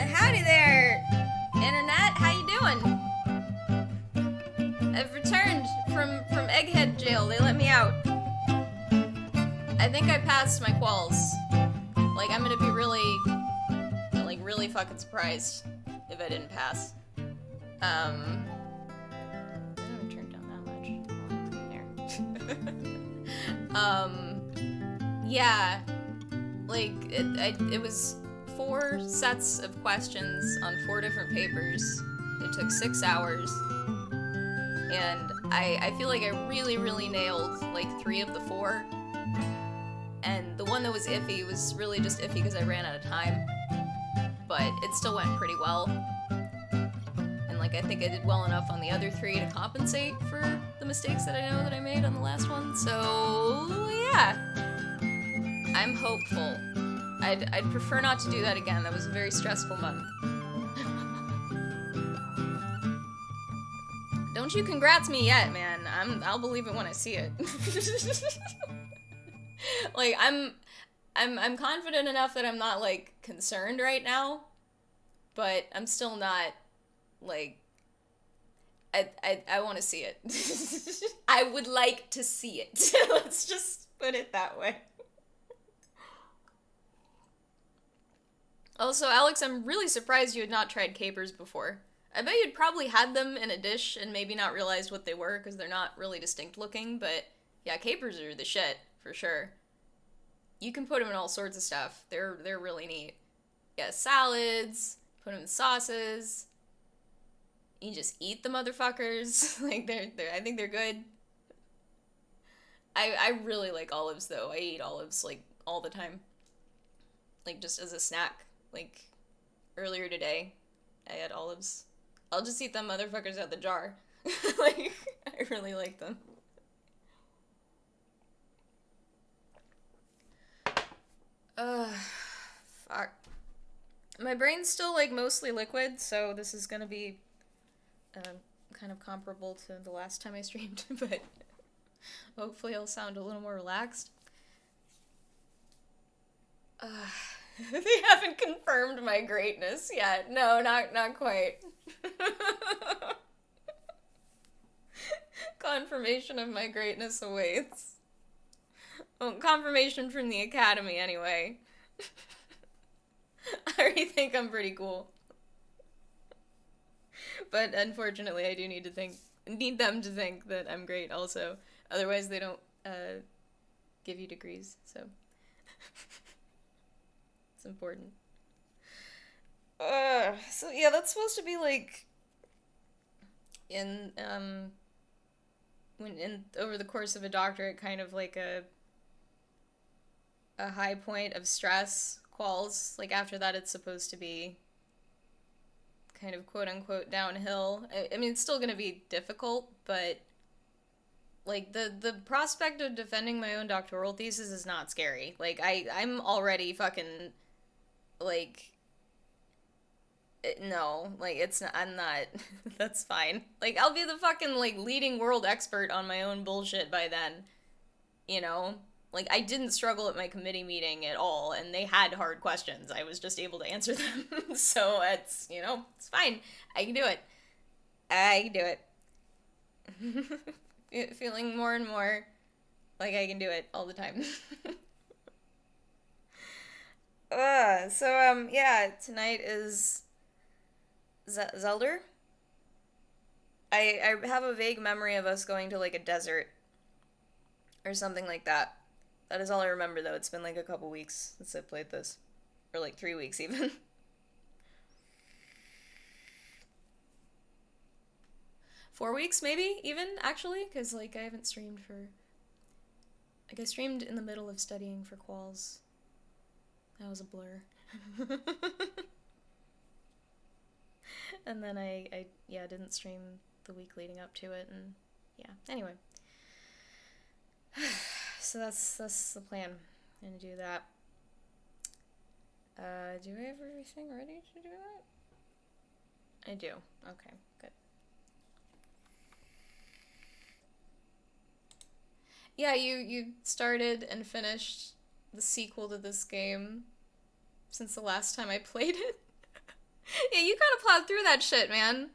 Howdy there, Internet. How you doing? I've returned from Egghead jail. They let me out. I think I passed my quals. Like, I'm gonna be really fucking surprised if I didn't pass. I didn't turn down that much. There. Yeah. Like, it was 4 sets of questions on 4 different papers. It took 6 hours. And I feel like I really nailed, like, 3 of the 4. And the one that was iffy was really just iffy because I ran out of time. But it still went pretty well. And, like, I think I did well enough on the other 3 to compensate for the mistakes that I know that I made on the last one. So, yeah. I'm hopeful. I'd prefer not to do that again. That was a very stressful month. Don't you congrats me yet, man. I'll believe it when I see it. Like, I'm confident enough that I'm not, like, concerned right now, but I'm still not, like, I want to see it. I would like to see it. Let's just put it that way. Also, Alex, I'm really surprised you had not tried capers before. I bet you'd probably had them in a dish and maybe not realized what they were because they're not really distinct looking, but yeah, capers are the shit, for sure. You can put them in all sorts of stuff. They're really neat. Yeah, salads, put them in sauces. You just eat the motherfuckers. Like, I think they're good. I really like olives, though. I eat olives, like, all the time. Like, just as a snack. Like, earlier today, I had olives. I'll just eat them motherfuckers out the jar. Like, I really like them. Fuck. My brain's still, like, mostly liquid, so this is gonna be, kind of comparable to the last time I streamed, but hopefully I'll sound a little more relaxed. They haven't confirmed my greatness yet. No, not quite. Confirmation of my greatness awaits. Well, confirmation from the Academy, anyway. I already think I'm pretty cool. But unfortunately, I do need them to think that I'm great also. Otherwise, they don't, give you degrees, so. It's important. So yeah, that's supposed to be like over the course of a doctorate, kind of like a high point of stress, quals. Like, after that, it's supposed to be kind of quote-unquote downhill. I mean, it's still gonna be difficult, but like, the prospect of defending my own doctoral thesis is not scary. Like, I'm already fucking, like, no, like, it's not, I'm not, that's fine. Like, I'll be the fucking, like, leading world expert on my own bullshit by then, you know? Like, I didn't struggle at my committee meeting at all, and they had hard questions. I was just able to answer them. So it's, you know, it's fine. I can do it. I can do it. Feeling more and more like I can do it all the time. Yeah, tonight is Zelda. I have a vague memory of us going to, like, a desert or something like that. That is all I remember, though. It's been, like, a couple weeks since I played this. Or, like, 3 weeks, even. 4 weeks, maybe, even, actually? Because, like, I haven't streamed for... Like, I streamed in the middle of studying for quals. That was a blur. And then I didn't stream the week leading up to it, and yeah, anyway. So that's the plan. I'm gonna do that. Do I have everything ready to do that? I do. Okay, good. Yeah, you started and finished the sequel to this game since the last time I played it. Yeah, you kind of plowed through that shit, man.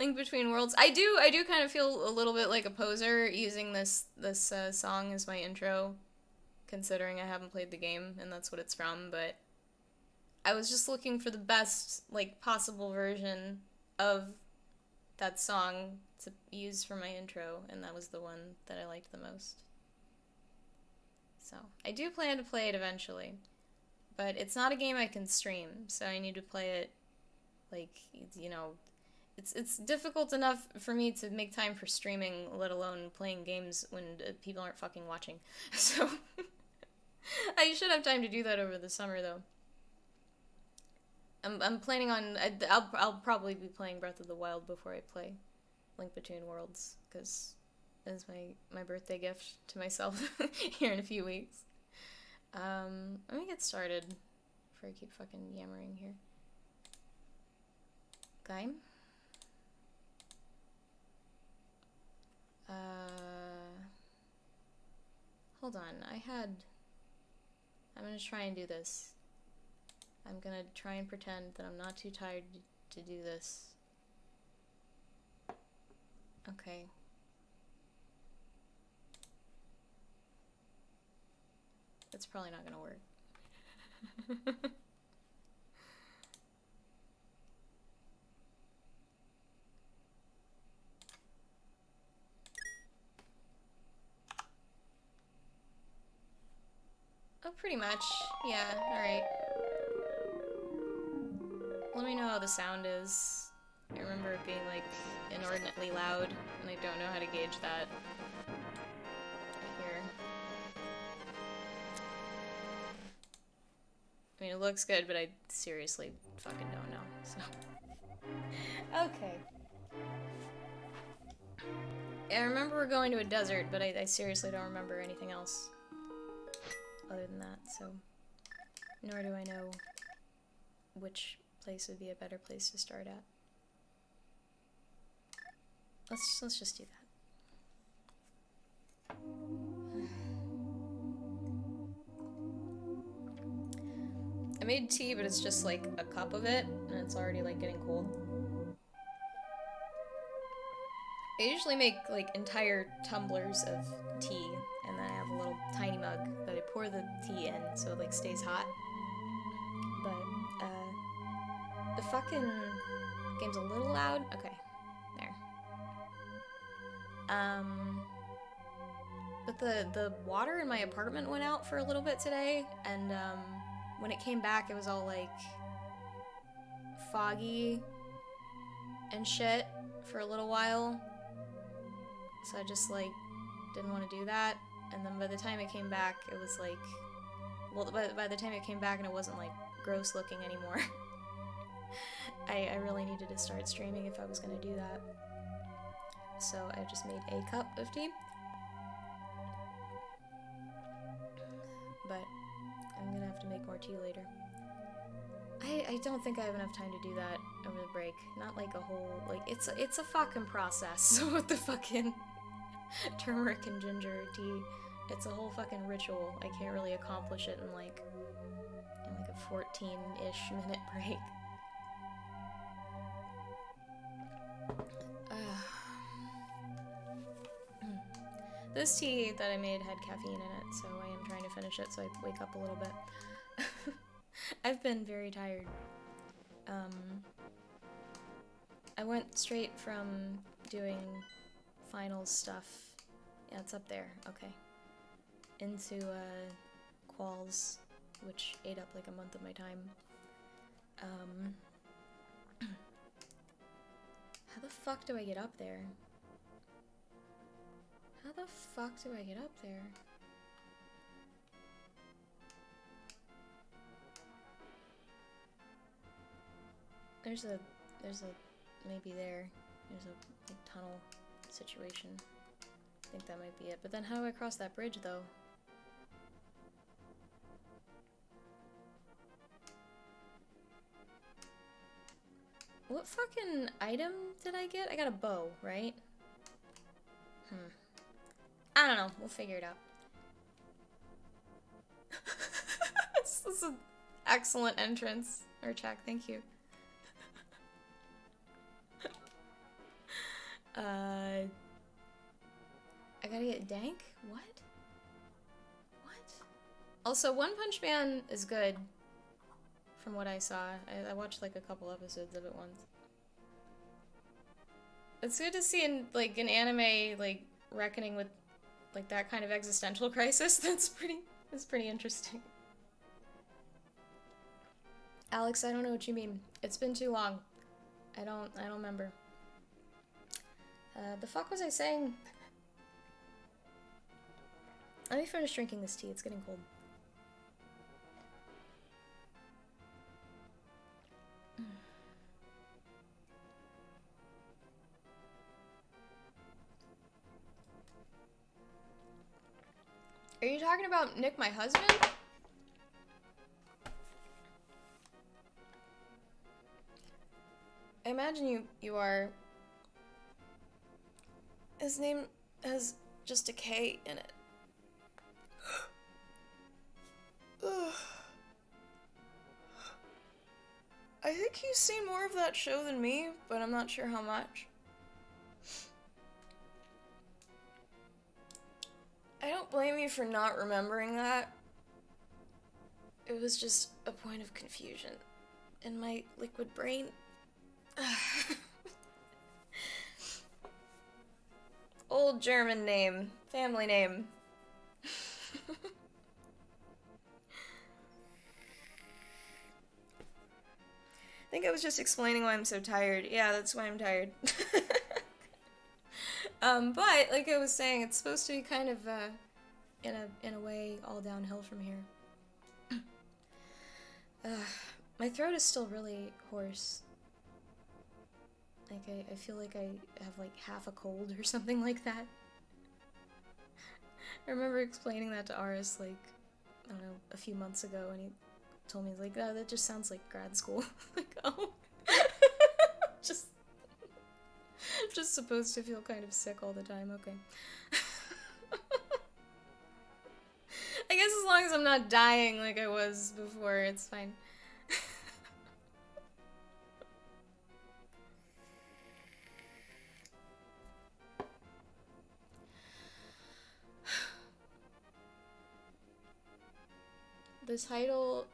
Link Between Worlds. I do kind of feel a little bit like a poser using this song as my intro, considering I haven't played the game and that's what it's from, but I was just looking for the best, like, possible version of that song to use for my intro, and that was the one that I liked the most. So, I do plan to play it eventually, but it's not a game I can stream, so I need to play it, like, you know, it's difficult enough for me to make time for streaming, let alone playing games when people aren't fucking watching. So, I should have time to do that over the summer, though. I'm planning on, I'll probably be playing Breath of the Wild before I play Link Between Worlds, because it's my birthday gift to myself here in a few weeks. Let me get started before I keep fucking yammering here. Okay. Hold on, I'm gonna try and do this. I'm gonna try and pretend that I'm not too tired to do this. Okay. That's probably not gonna work. Oh, pretty much. Yeah, alright. Let me know how the sound is. I remember it being, like, inordinately loud, and I don't know how to gauge that. Here. I mean, it looks good, but I seriously fucking don't know, so. Okay. I remember we're going to a desert, but I seriously don't remember anything else other than that, so. Nor do I know which place would be a better place to start at. Let's just do that. I made tea, but it's just like a cup of it, and it's already like getting cold. I usually make like entire tumblers of tea, and then I have a little tiny mug that I pour the tea in so it like stays hot. But the fucking game's a little loud. Okay, there. But the water in my apartment went out for a little bit today, and when it came back, it was all like foggy and shit for a little while. So I just like didn't want to do that, and then by the time it came back, it was like, well, by the time it came back and it wasn't like gross looking anymore. I really needed to start streaming if I was gonna do that. So I just made a cup of tea. But I'm gonna have to make more tea later. I don't think I have enough time to do that over the break. Not like a whole, like, it's a fucking process with the fucking turmeric and ginger tea. It's a whole fucking ritual. I can't really accomplish it in like a 14-ish minute break. This tea that I made had caffeine in it, so I am trying to finish it so I wake up a little bit. I've been very tired. I went straight from doing finals stuff. Yeah, it's up there. Okay. Into quals, which ate up like a month of my time. How the fuck do I get up there? How the fuck do I get up there? There's a, maybe there's a like, tunnel situation. I think that might be it. But then how do I cross that bridge, though? What fucking item did I get? I got a bow, right? I don't know. We'll figure it out. This is an excellent entrance. Urchak, thank you. I gotta get dank? What? Also, One Punch Man is good, from what I saw. I watched like a couple episodes of it once. It's good to see an anime like reckoning with like that kind of existential crisis. That's pretty interesting. Alex, I don't know what you mean. It's been too long. I don't remember. The fuck was I saying? Let me finish drinking this tea. It's getting cold. Are you talking about Nick, my husband? I imagine you are. His name has just a K in it. I think he's seen more of that show than me, but I'm not sure how much. I don't blame you for not remembering that. It was just a point of confusion in my liquid brain. Old German name. Family name. I think I was just explaining why I'm so tired. Yeah, that's why I'm tired. But, like I was saying, it's supposed to be kind of, in a way, all downhill from here. My throat is still really hoarse. Like, I feel like I have, like, half a cold or something like that. I remember explaining that to Aris, like, I don't know, a few months ago, and he told me, like, oh, that just sounds like grad school. Like, oh. Just supposed to feel kind of sick all the time, okay. I guess as long as I'm not dying like I was before, it's fine. The title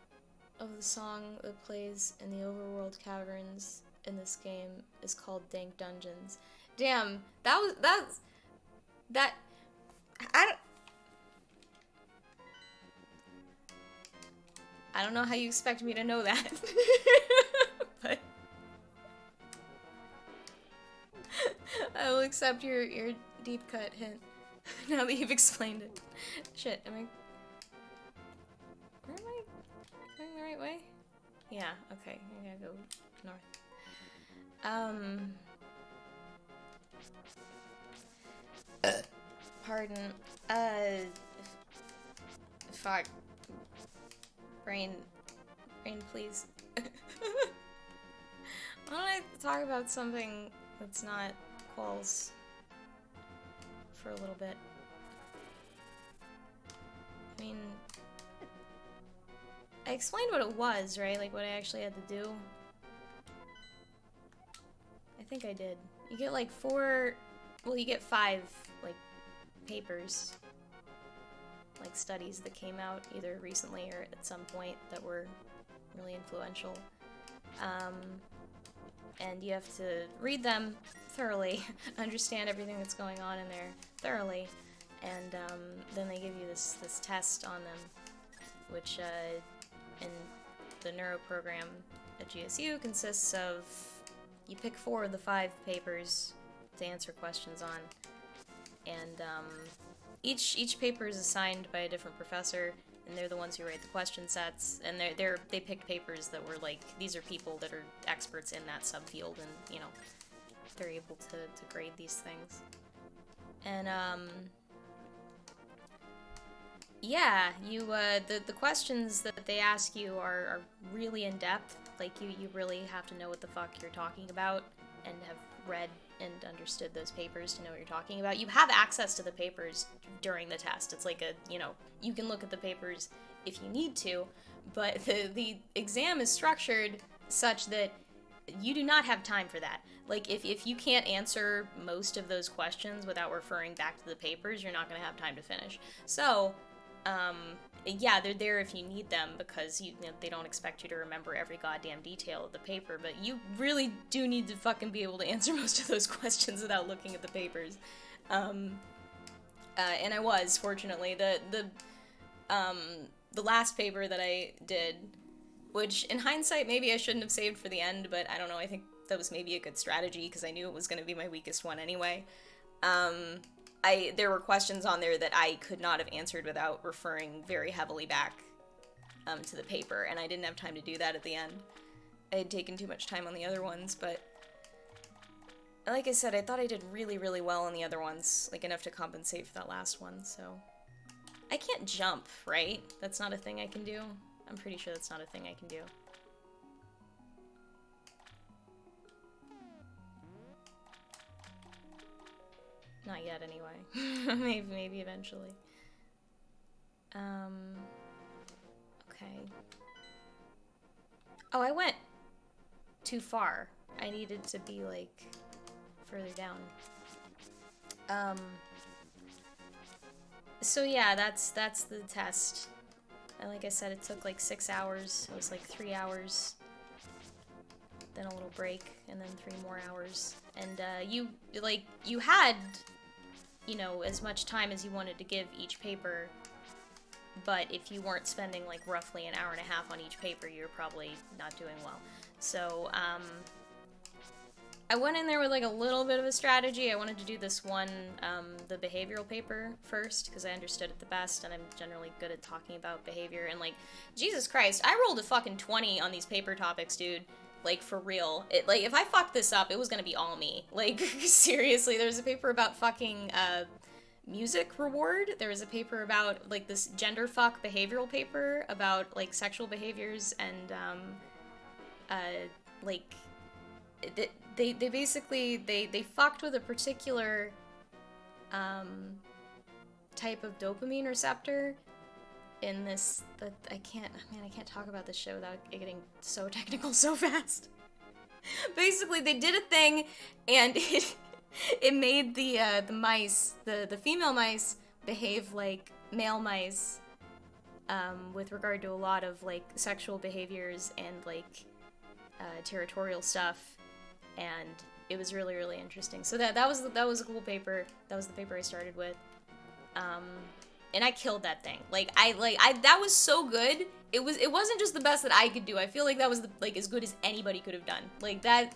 of the song that plays in the overworld caverns in this game is called Dank Dungeons. Damn, I don't know how you expect me to know that. But I will accept your deep cut hint now that you've explained it. Shit, am I going the right way? Yeah, okay, I gotta go north. Pardon. Fuck. Brain, please. Why don't I talk about something that's not quals for a little bit? I mean, I explained what it was, right? Like what I actually had to do. I think I did. You get like you get 5, like, papers. Like studies that came out either recently or at some point that were really influential. And you have to read them thoroughly, understand everything that's going on in there thoroughly, and then they give you this test on them, which in the neuro program at GSU consists of, you pick 4 of the 5 papers to answer questions on, and each paper is assigned by a different professor, and they're the ones who write the question sets, and they picked papers that were like, these are people that are experts in that subfield, and, you know, they're able to grade these things. And, yeah, you, the questions that they ask you are really in-depth. Like, you really have to know what the fuck you're talking about, and have read and understood those papers to know what you're talking about. You have access to the papers during the test. It's like you can look at the papers if you need to, But the exam is structured such that you do not have time for that. Like, if you can't answer most of those questions without referring back to the papers, you're not going to have time to finish. So, yeah, they're there if you need them, because they don't expect you to remember every goddamn detail of the paper, but you really do need to fucking be able to answer most of those questions without looking at the papers. And I was, fortunately. The last paper that I did, which in hindsight maybe I shouldn't have saved for the end, but I don't know, I think that was maybe a good strategy because I knew it was going to be my weakest one anyway. There were questions on there that I could not have answered without referring very heavily back to the paper, and I didn't have time to do that at the end. I had taken too much time on the other ones, but like I said, I thought I did really, really well on the other ones, like enough to compensate for that last one, so... I can't jump, right? That's not a thing I can do? I'm pretty sure that's not a thing I can do. Not yet, anyway. maybe eventually. Okay. Oh, I went too far. I needed to be, like, further down. So yeah, that's the test. And like I said, it took like 6 hours. It was like 3 hours, then a little break, and then 3 more hours. And you had, as much time as you wanted to give each paper, but if you weren't spending like roughly an hour and a half on each paper, you're probably not doing well. So, I went in there with like a little bit of a strategy. I wanted to do this one, the behavioral paper first, because I understood it the best, and I'm generally good at talking about behavior, and like, Jesus Christ, I rolled a fucking 20 on these paper topics, dude. Like, for real. Like, if I fucked this up, it was gonna be all me. Like, seriously, there's a paper about fucking, music reward. There was a paper about, like, this gender fuck behavioral paper about, like, sexual behaviors, and, like... They basically, they fucked with a particular, type of dopamine receptor in this, that I can't talk about this show without it getting so technical so fast. Basically, they did a thing, and it made the mice, the female mice, behave like male mice, with regard to a lot of, like, sexual behaviors and, like, territorial stuff. And it was really, really interesting. So that was a cool paper. That was the paper I started with. And I killed that thing. That was so good. It wasn't just the best that I could do. I feel like that was as good as anybody could have done. Like, that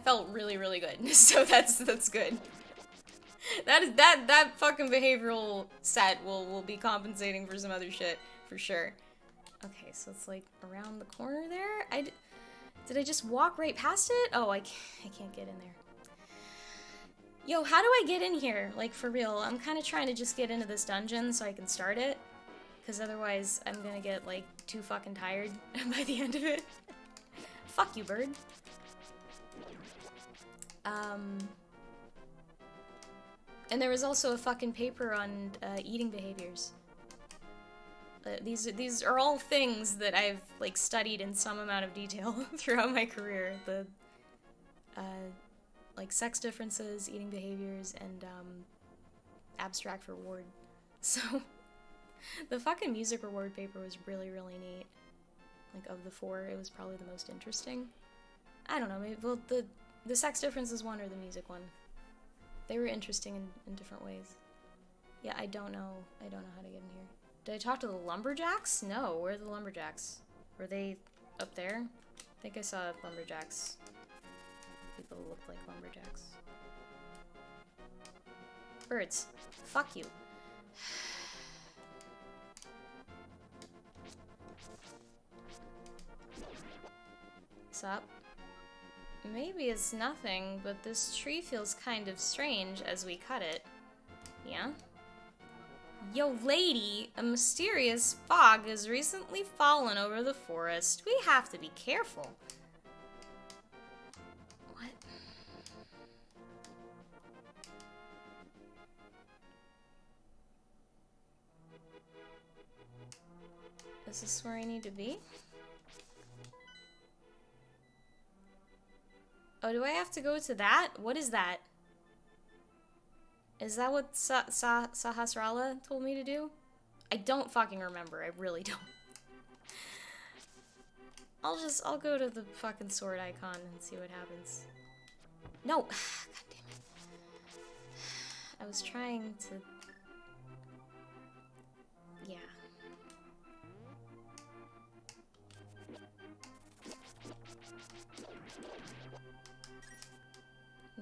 felt really, really good. So that's good. That fucking behavioral set will be compensating for some other shit for sure. Okay, so it's like around the corner there. Did I just walk right past it? Oh, I can't get in there. Yo, how do I get in here? Like, for real. I'm kind of trying to just get into this dungeon so I can start it. Because otherwise, I'm gonna get, like, too fucking tired by the end of it. Fuck you, bird. And there was also a fucking paper on eating behaviors. These are all things that I've, like, studied in some amount of detail throughout my career. The, like, sex differences, eating behaviors, and, abstract reward. So, the fucking music reward paper was really, really neat. Like, of the 4, it was probably the most interesting. I don't know, maybe, well, the sex differences one or the music one. They were interesting in different ways. Yeah, I don't know how to get in here. Did I talk to the lumberjacks? No, where are the lumberjacks? Were they up there? I think I saw lumberjacks. People who looked like lumberjacks. Birds. Fuck you. Sup? Maybe it's nothing, but this tree feels kind of strange as we cut it. Yeah? Yo, lady, a mysterious fog has recently fallen over the forest. We have to be careful. What? Is this where I need to be? Oh, do I have to go to that? What is that? Is that what Sahasrara told me to do? I don't fucking remember. I really don't. I'll go to the fucking sword icon and see what happens. No! God damn it. I was trying to... Yeah.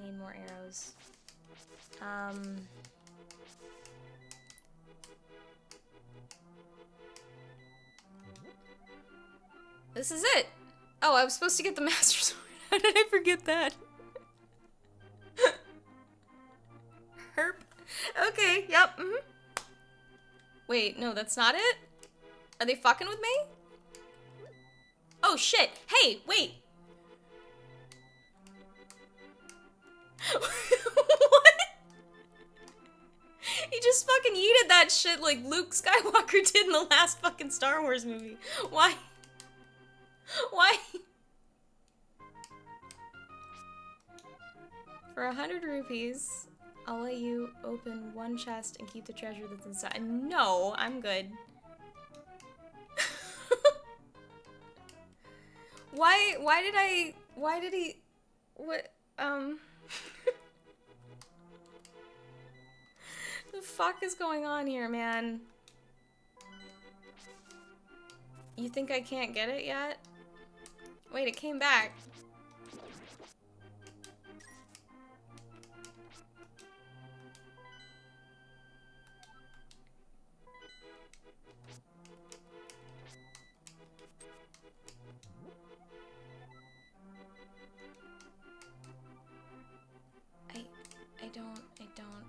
Need more arrows. This is it! Oh, I was supposed to get the Master Sword. How did I forget that? Herp. Okay, yep, Wait, no, that's not it? Are they fucking with me? Oh, shit! Hey, wait! What? He just fucking yeeted that shit like Luke Skywalker did in the last fucking Star Wars movie. Why? Why? For 100 rupees, I'll let you open one chest and keep the treasure that's inside. No, I'm good. Why did he, what, the fuck is going on here, man? You think I can't get it yet? Wait, it came back. I don't.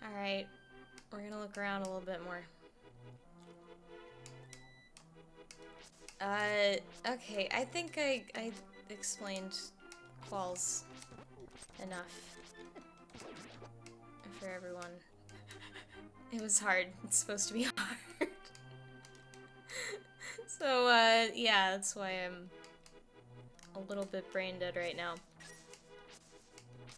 Alright, we're gonna look around a little bit more. Okay, I think I explained quals enough for everyone. It was hard. It's supposed to be hard. So, yeah, that's why I'm a little bit brain dead right now.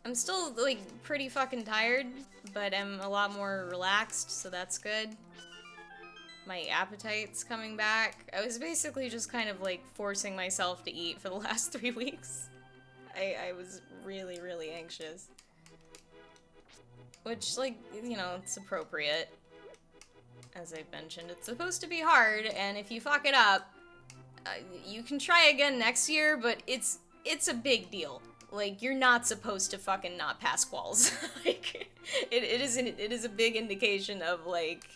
I'm still, like, pretty fucking tired, but I'm a lot more relaxed, so that's good. My appetite's coming back. I was basically just kind of, like, forcing myself to eat for the last 3 weeks. I was really, really anxious. Which, like, you know, it's appropriate. As I've mentioned, it's supposed to be hard, and if you fuck it up, you can try again next year, but it's a big deal. Like, you're not supposed to fucking not pass quals. Like, it is a big indication of, like,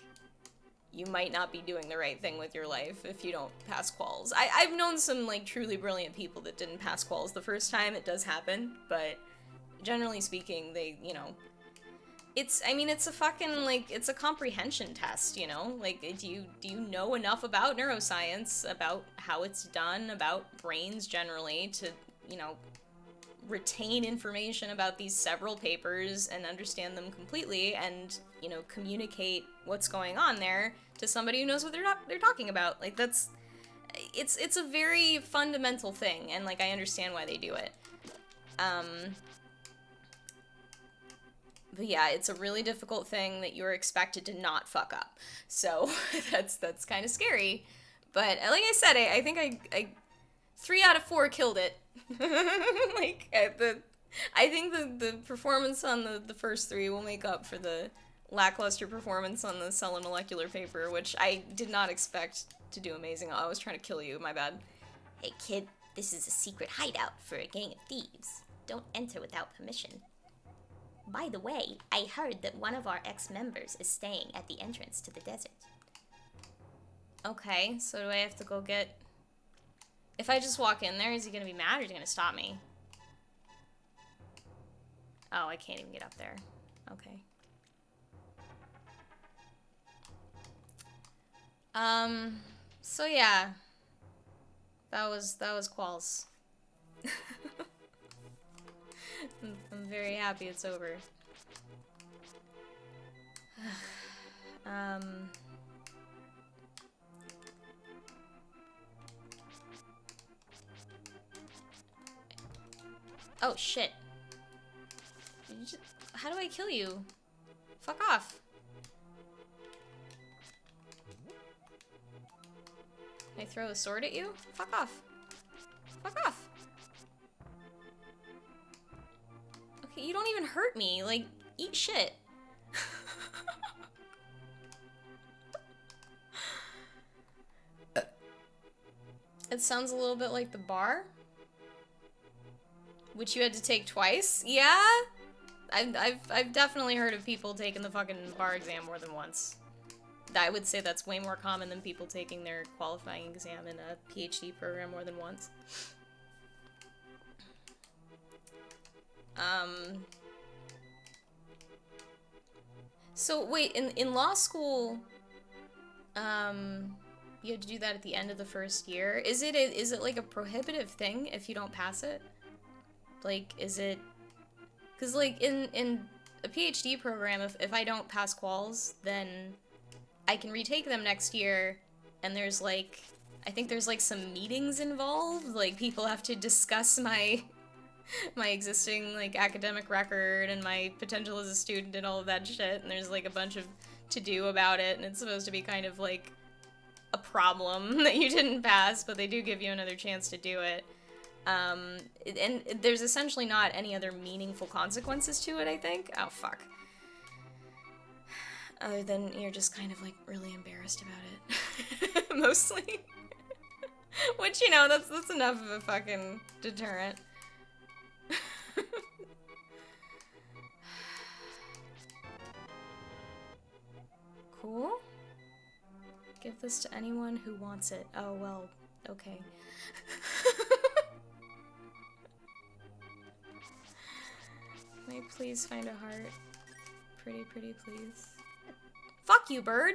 you might not be doing the right thing with your life if you don't pass quals. I've known some, like, truly brilliant people that didn't pass quals the first time. It does happen, but generally speaking, they, you know, I mean, it's a fucking, like, it's a comprehension test, you know? Like, do you know enough about neuroscience, about how it's done, about brains generally, to, you know, retain information about these several papers and understand them completely and, you know, communicate what's going on there to somebody who knows what they're talking about. Like, that's, it's a very fundamental thing, and, like, I understand why they do it. But yeah, it's a really difficult thing that you're expected to not fuck up. So that's kind of scary. But like I said, I think I 3 out of 4 killed it. Like, I think the performance on the first 3 will make up for the lackluster performance on the cell and molecular paper, which I did not expect to do amazing. I was trying to kill you, my bad. Hey kid, this is a secret hideout for a gang of thieves. Don't enter without permission. By the way, I heard that one of our ex-members is staying at the entrance to the desert. Okay, so do I have to go get... If I just walk in there, is he gonna be mad or is he gonna stop me? Oh, I can't even get up there. Okay. So yeah. That was quals. I'm very happy it's over. Oh, shit. How do I kill you? Fuck off. Can I throw a sword at you? Fuck off. Fuck off. Okay, you don't even hurt me. Like, eat shit. It sounds a little bit like the bar, which you had to take twice. Yeah, I've definitely heard of people taking the fucking bar exam more than once. I would say that's way more common than people taking their qualifying exam in a PhD program more than once. So wait, in law school, you had to do that at the end of the first year. Is it like a prohibitive thing if you don't pass it? Like, is it... Because, like, in a PhD program, if I don't pass quals, then I can retake them next year, and there's, like... I think there's, like, some meetings involved. Like, people have to discuss my existing, like, academic record and my potential as a student and all of that shit, and there's, like, a bunch of to-do about it, and it's supposed to be kind of, like, a problem that you didn't pass, but they do give you another chance to do it. And there's essentially not any other meaningful consequences to it, I think. Oh, fuck. Other than you're just kind of, like, really embarrassed about it. Mostly. Which, you know, that's enough of a fucking deterrent. Cool. Give this to anyone who wants it. Oh, well, okay. Can I please find a heart? Pretty, pretty, please. Fuck you, bird!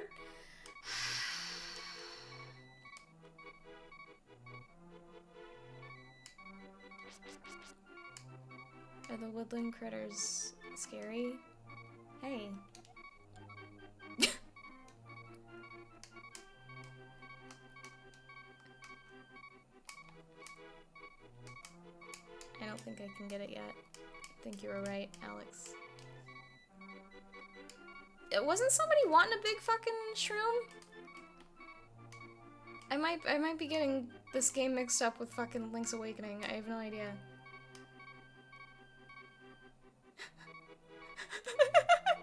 Are the woodland critters scary? Hey. I don't think I can get it yet. I think you were right, Alex. Wasn't somebody wanting a big fucking shroom? I might be getting this game mixed up with fucking Link's Awakening. I have no idea.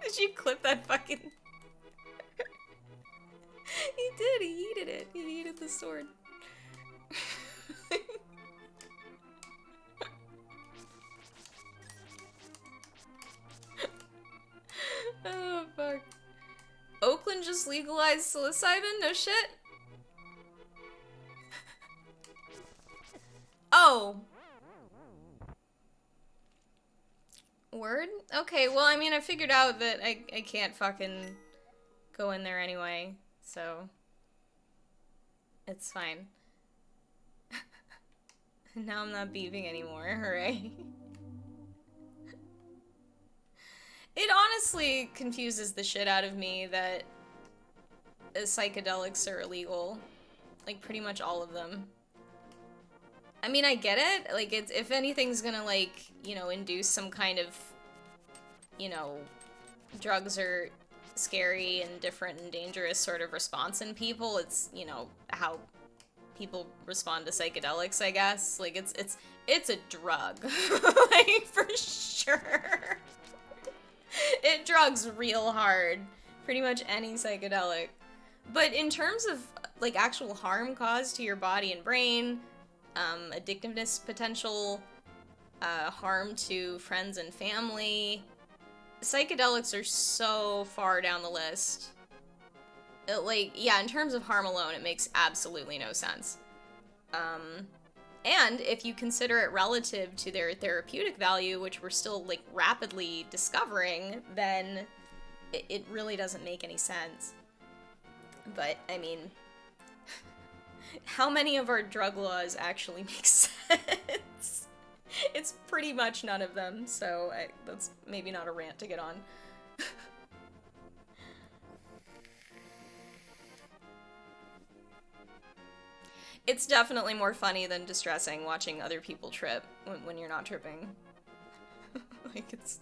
Did you clip that fucking... He did, he yeeted it. He yeeted the sword. Oh, fuck. Oakland just legalized psilocybin? No shit? Oh. Word? Okay, well, I mean, I figured out that I can't fucking go in there anyway, so... It's fine. Now I'm not beefing anymore, hooray. It honestly confuses the shit out of me that psychedelics are illegal. Like, pretty much all of them. I mean, I get it. Like, it's, if anything's gonna, like, you know, induce some kind of, you know, drugs are scary and different and dangerous sort of response in people, it's, you know, how people respond to psychedelics, I guess. Like, it's a drug. Like, for sure. It drugs real hard. Pretty much any psychedelic. But in terms of, like, actual harm caused to your body and brain, addictiveness potential, harm to friends and family, psychedelics are so far down the list. Like, yeah, in terms of harm alone, it makes absolutely no sense. And if you consider it relative to their therapeutic value, which we're still, like, rapidly discovering, then it really doesn't make any sense. But, I mean, how many of our drug laws actually make sense? It's pretty much none of them, so that's maybe not a rant to get on. It's definitely more funny than distressing watching other people trip when you're not tripping. Like, it's...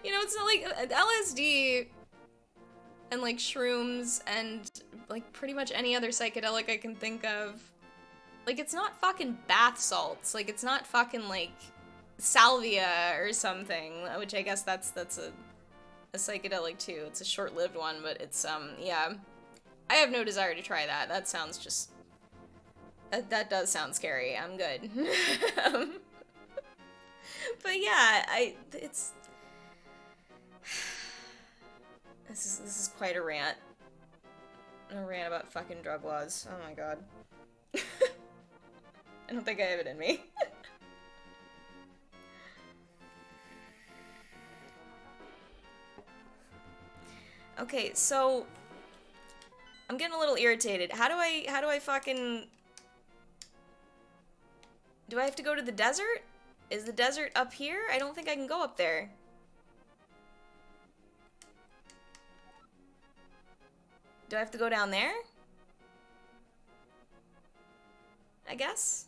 You know, it's not like LSD and, like, shrooms and, like, pretty much any other psychedelic I can think of. Like, it's not fucking bath salts. Like, it's not fucking, like, salvia or something, which I guess that's a psychedelic too. It's a short-lived one, but it's, yeah. I have no desire to try that. That sounds just... That does sound scary. I'm good. But yeah, it's... This is quite a rant. A rant about fucking drug laws. Oh my god. I don't think I have it in me. Okay, so I'm getting a little irritated. How do I fucking... Do I have to go to the desert? Is the desert up here? I don't think I can go up there. Do I have to go down there? I guess?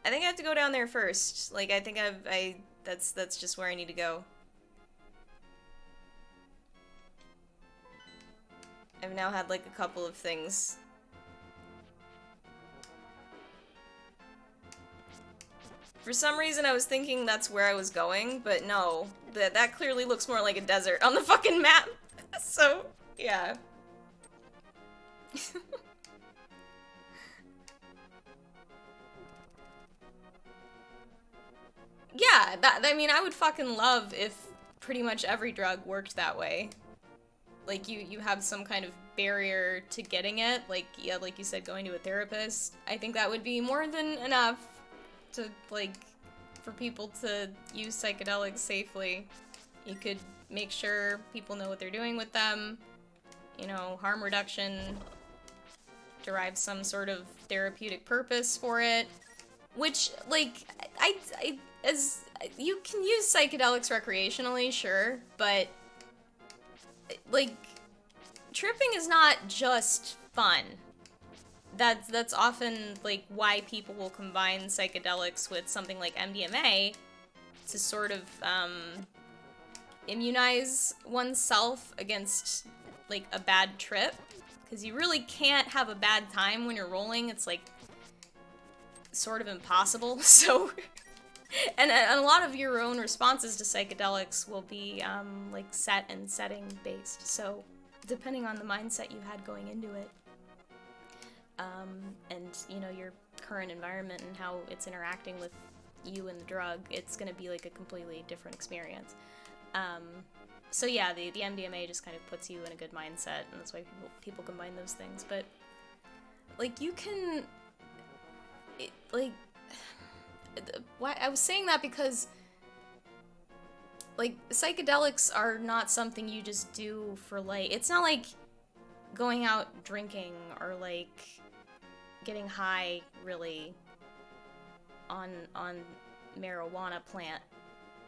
I think I have to go down there first. Like, I think that's just where I need to go. I've now had, like, a couple of things. For some reason, I was thinking that's where I was going, but no. That clearly looks more like a desert on the fucking map. So, yeah. Yeah, I mean, I would fucking love if pretty much every drug worked that way. Like, you have some kind of barrier to getting it, like, yeah, like you said, going to a therapist. I think that would be more than enough to, like, for people to use psychedelics safely. You could make sure people know what they're doing with them, you know, harm reduction, derive some sort of therapeutic purpose for it, which, like, as you can use psychedelics recreationally, sure, but, like, tripping is not just fun. That's often, like, why people will combine psychedelics with something like MDMA to sort of, immunize oneself against, like, a bad trip. Because you really can't have a bad time when you're rolling. It's, like, sort of impossible, so... and a lot of your own responses to psychedelics will be, like, set and setting based. So, depending on the mindset you had going into it, and, you know, your current environment and how it's interacting with you and the drug, it's gonna be, like, a completely different experience. So yeah, the MDMA just kind of puts you in a good mindset, and that's why people combine those things. But, like, you can... why I was saying that because, like, psychedelics are not something you just do for, like... It's not like going out drinking or, like, getting high, really, on marijuana plant.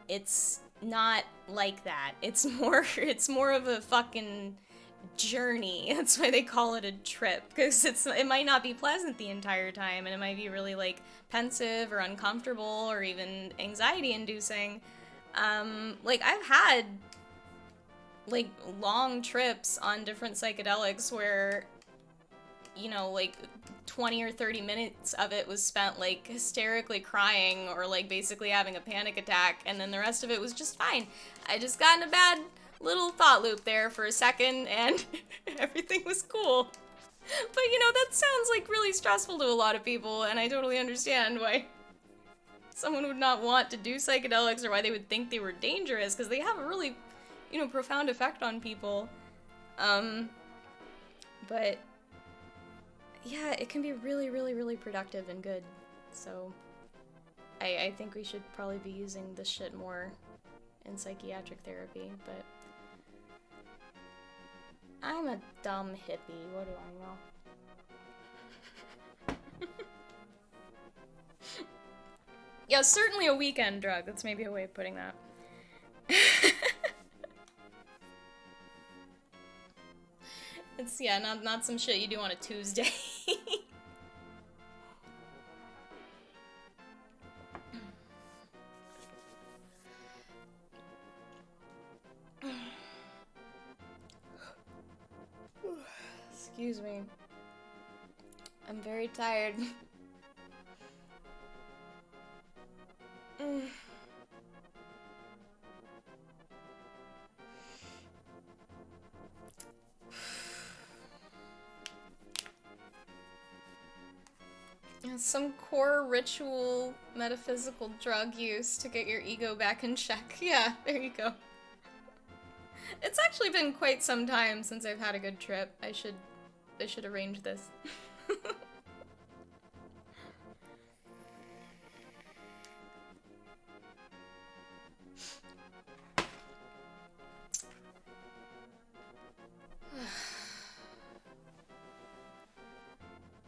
It's not like that. It's more of a fucking journey. That's why they call it a trip, because it might not be pleasant the entire time, and it might be really, like, pensive or uncomfortable or even anxiety inducing. Like, I've had, like, long trips on different psychedelics where, you know, like, 20 or 30 minutes of it was spent, like, hysterically crying or, like, basically having a panic attack, and then the rest of it was just fine. I just got in a bad little thought loop there for a second, and everything was cool. But, you know, that sounds, like, really stressful to a lot of people, and I totally understand why someone would not want to do psychedelics or why they would think they were dangerous, because they have a really, you know, profound effect on people. But... yeah, it can be really, really, really productive and good. So, I think we should probably be using this shit more in psychiatric therapy, but... I'm a dumb hippie, what do I know? Yeah, certainly a weekend drug, that's maybe a way of putting that. It's, yeah, not some shit you do on a Tuesday. Excuse me. I'm very tired. Some core ritual metaphysical drug use to get your ego back in check. Yeah, there you go. It's actually been quite some time since I've had a good trip. I should arrange this.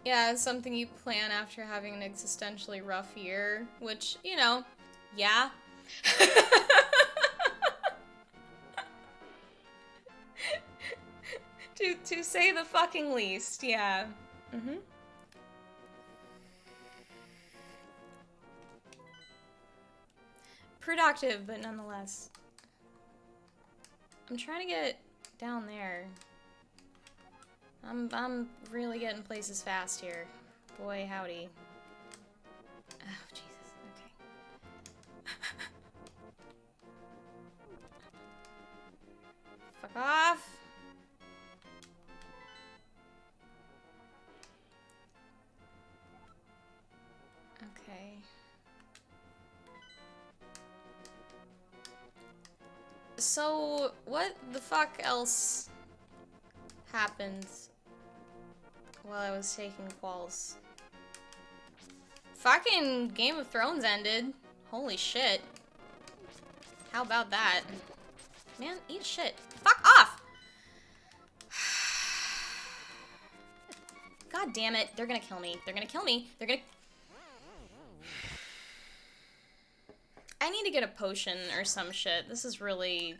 Yeah, it's something you plan after having an existentially rough year, which, you know, yeah. to say the fucking least, yeah. Mm-hmm. Productive, but nonetheless. I'm trying to get down there. I'm really getting places fast here. Boy, howdy. Oh, Jesus. Okay. Fuck off. Okay. So, what the fuck else happened while I was taking quals? Fucking Game of Thrones ended. Holy shit. How about that? Man, eat shit. Fuck off! God damn it. They're gonna kill me. They're gonna kill me. They're gonna... I need to get a potion or some shit. This is really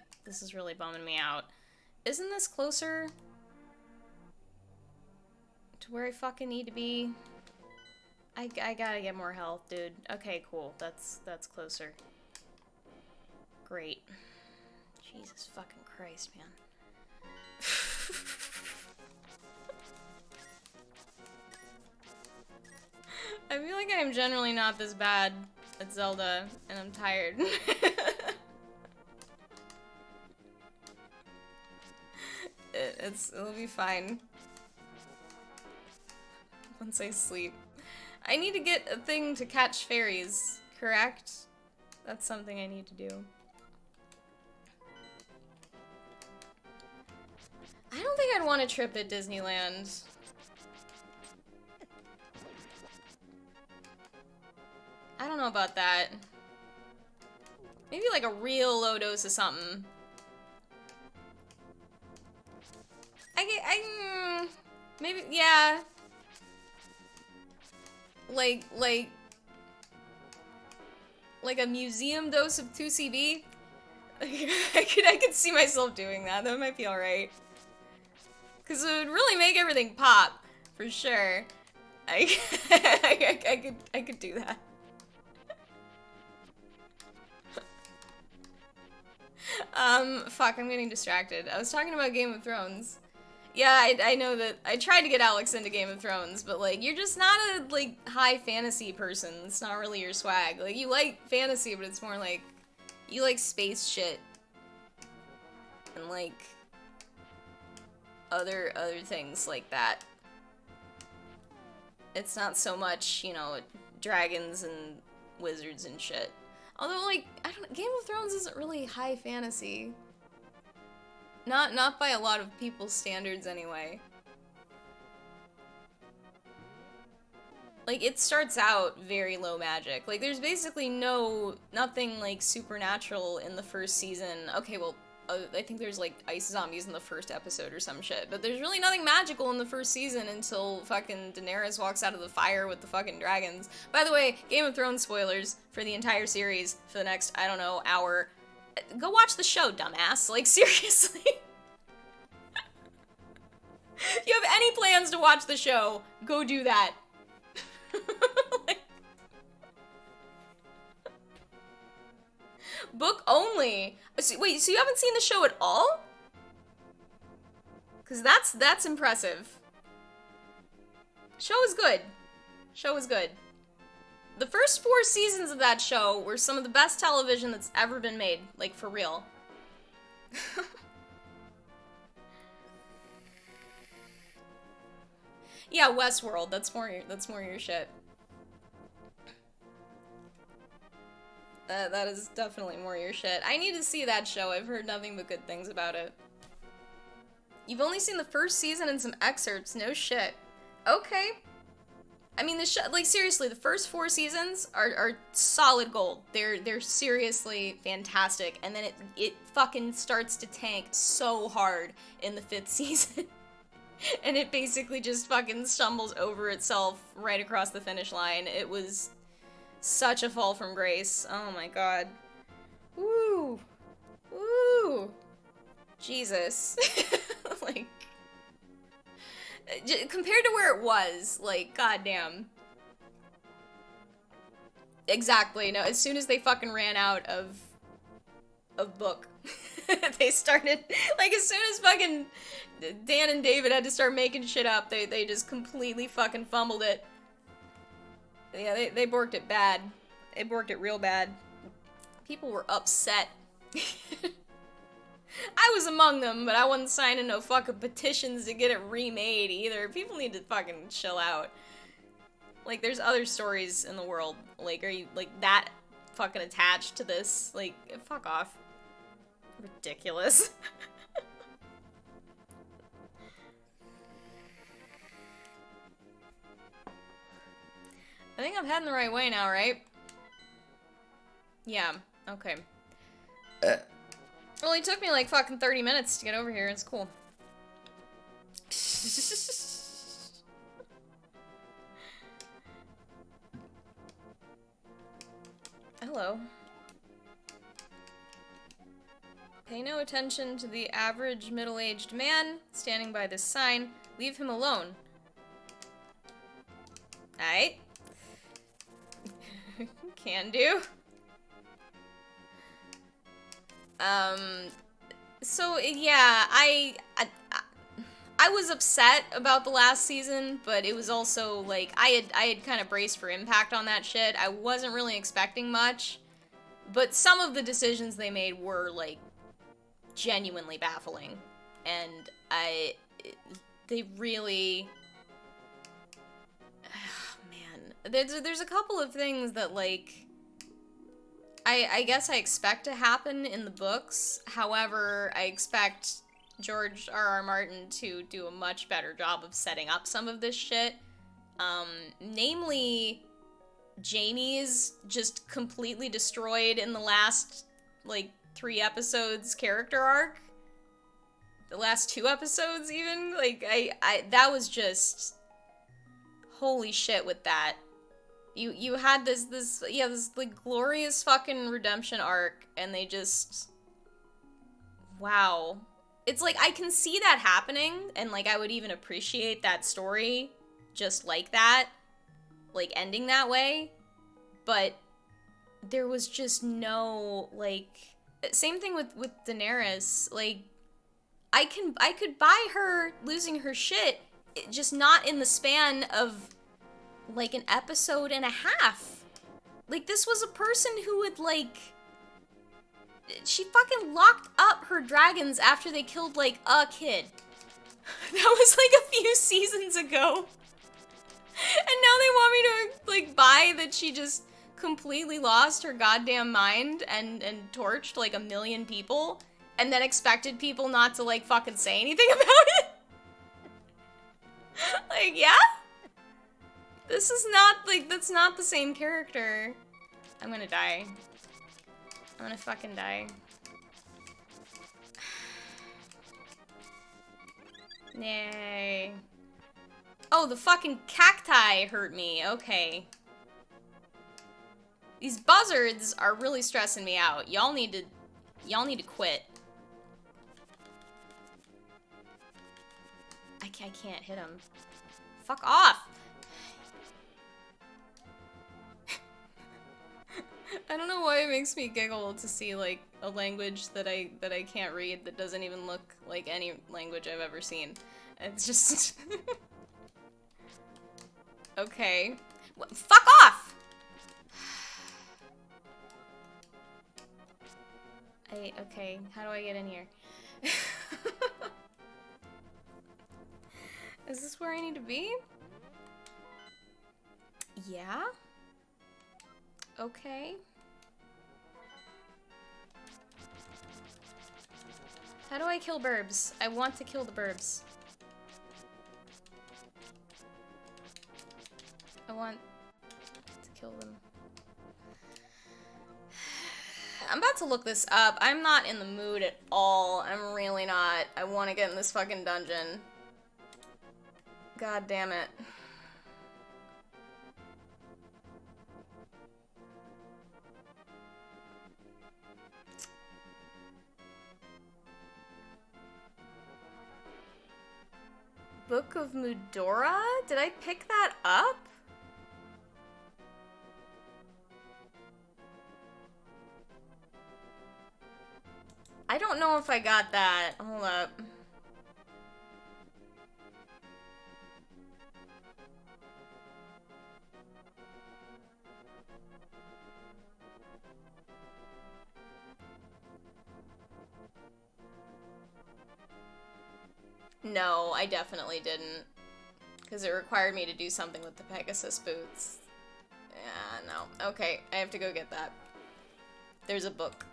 bumming me out. Isn't this closer to where I fucking need to be? I gotta get more health, dude. Okay, cool. That's closer. Great. Jesus fucking Christ, man. I feel like I'm generally not this bad at Zelda, and I'm tired. It'll be fine. Once I sleep. I need to get a thing to catch fairies, correct? That's something I need to do. I don't think I'd want a trip at Disneyland. I don't know about that. Maybe like a real low dose of something. Maybe, yeah. Like a museum dose of 2CB? I could see myself doing that. That might be alright. Because it would really make everything pop, for sure. I could do that. Fuck, I'm getting distracted. I was talking about Game of Thrones. Yeah, I know that I tried to get Alex into Game of Thrones, but, like, you're just not a, like, high fantasy person. It's not really your swag. Like, you like fantasy, but it's more like, you like space shit. And, like, other things like that. It's not so much, you know, dragons and wizards and shit. Although, like, I don't know, Game of Thrones isn't really high fantasy. Not by a lot of people's standards, anyway. Like, it starts out very low magic. Like, there's basically nothing, like, supernatural in the first season. Okay, well, I think there's, like, ice zombies in the first episode or some shit. But there's really nothing magical in the first season until fucking Daenerys walks out of the fire with the fucking dragons. By the way, Game of Thrones spoilers for the entire series for the next, I don't know, hour. Go watch the show, dumbass. Like, seriously. If you have any plans to watch the show, go do that. Like, book only. Wait, so you haven't seen the show at all? Because that's impressive. Show is good. Show is good. The first 4 seasons of that show were some of the best television that's ever been made. Like, for real. Yeah, Westworld. That's more your shit. That is definitely more your shit. I need to see that show. I've heard nothing but good things about it. You've only seen the first season and some excerpts. No shit. Okay. I mean, the show, like, seriously, the first 4 seasons are solid gold. They're seriously fantastic, and then it fucking starts to tank so hard in the 5th season. And it basically just fucking stumbles over itself right across the finish line. It was such a fall from grace. Oh my god. Woo. Woo. Jesus. Like, compared to where it was, like, goddamn. Exactly. No, as soon as they fucking ran out of book, they started, like, as soon as fucking Dan and David had to start making shit up, they just completely fucking fumbled it. Yeah, they borked it bad. They borked it real bad. People were upset. I was among them, but I wasn't signing no fucking petitions to get it remade either. People need to fucking chill out. Like, there's other stories in the world. Like, are you, like, that fucking attached to this? Like, fuck off. Ridiculous. I think I'm heading the right way now, right? Yeah, okay. It only took me like fucking 30 minutes to get over here. It's cool. Hello. Pay no attention to the average middle-aged man standing by this sign. Leave him alone. Alright. Can do. So yeah, I was upset about the last season, but it was also like I had kind of braced for impact on that shit. I wasn't really expecting much, but some of the decisions they made were like genuinely baffling, and they really, man, there's a couple of things that like I guess I expect to happen in the books. However, I expect George R.R. Martin to do a much better job of setting up some of this shit. Namely, Jamie's just completely destroyed in the last, like, 3 episodes character arc. The last 2 episodes, even. Like, that was just... Holy shit with that. You had this like glorious fucking redemption arc, and they just, wow. It's like I can see that happening, and like I would even appreciate that story just like that, like ending that way, but there was just no, like, same thing with Daenerys. Like, I could buy her losing her shit, just not in the span of like an episode and a half. Like, this was a person who would, like, she fucking locked up her dragons after they killed, like, a kid. That was, like, a few seasons ago. And now they want me to, like, buy that she just completely lost her goddamn mind and torched, like, 1 million people, and then expected people not to, like, fucking say anything about it? Like, yeah? This is not, like, that's not the same character. I'm gonna die. I'm gonna fucking die. Nay. Oh, the fucking cacti hurt me. Okay. These buzzards are really stressing me out. Y'all need to quit. I can't hit him. Fuck off. I don't know why it makes me giggle to see, like, a language that I can't read that doesn't even look like any language I've ever seen. It's just... Okay. Fuck off! Okay, how do I get in here? Is this where I need to be? Yeah? Okay. How do I kill burbs? I want to kill the burbs. I want to kill them. I'm about to look this up. I'm not in the mood at all. I'm really not. I want to get in this fucking dungeon. God damn it. Book of Mudora? Did I pick that up? I don't know if I got that. Hold up. No, I definitely didn't. Because it required me to do something with the Pegasus boots. Yeah, no. Okay, I have to go get that. There's a book.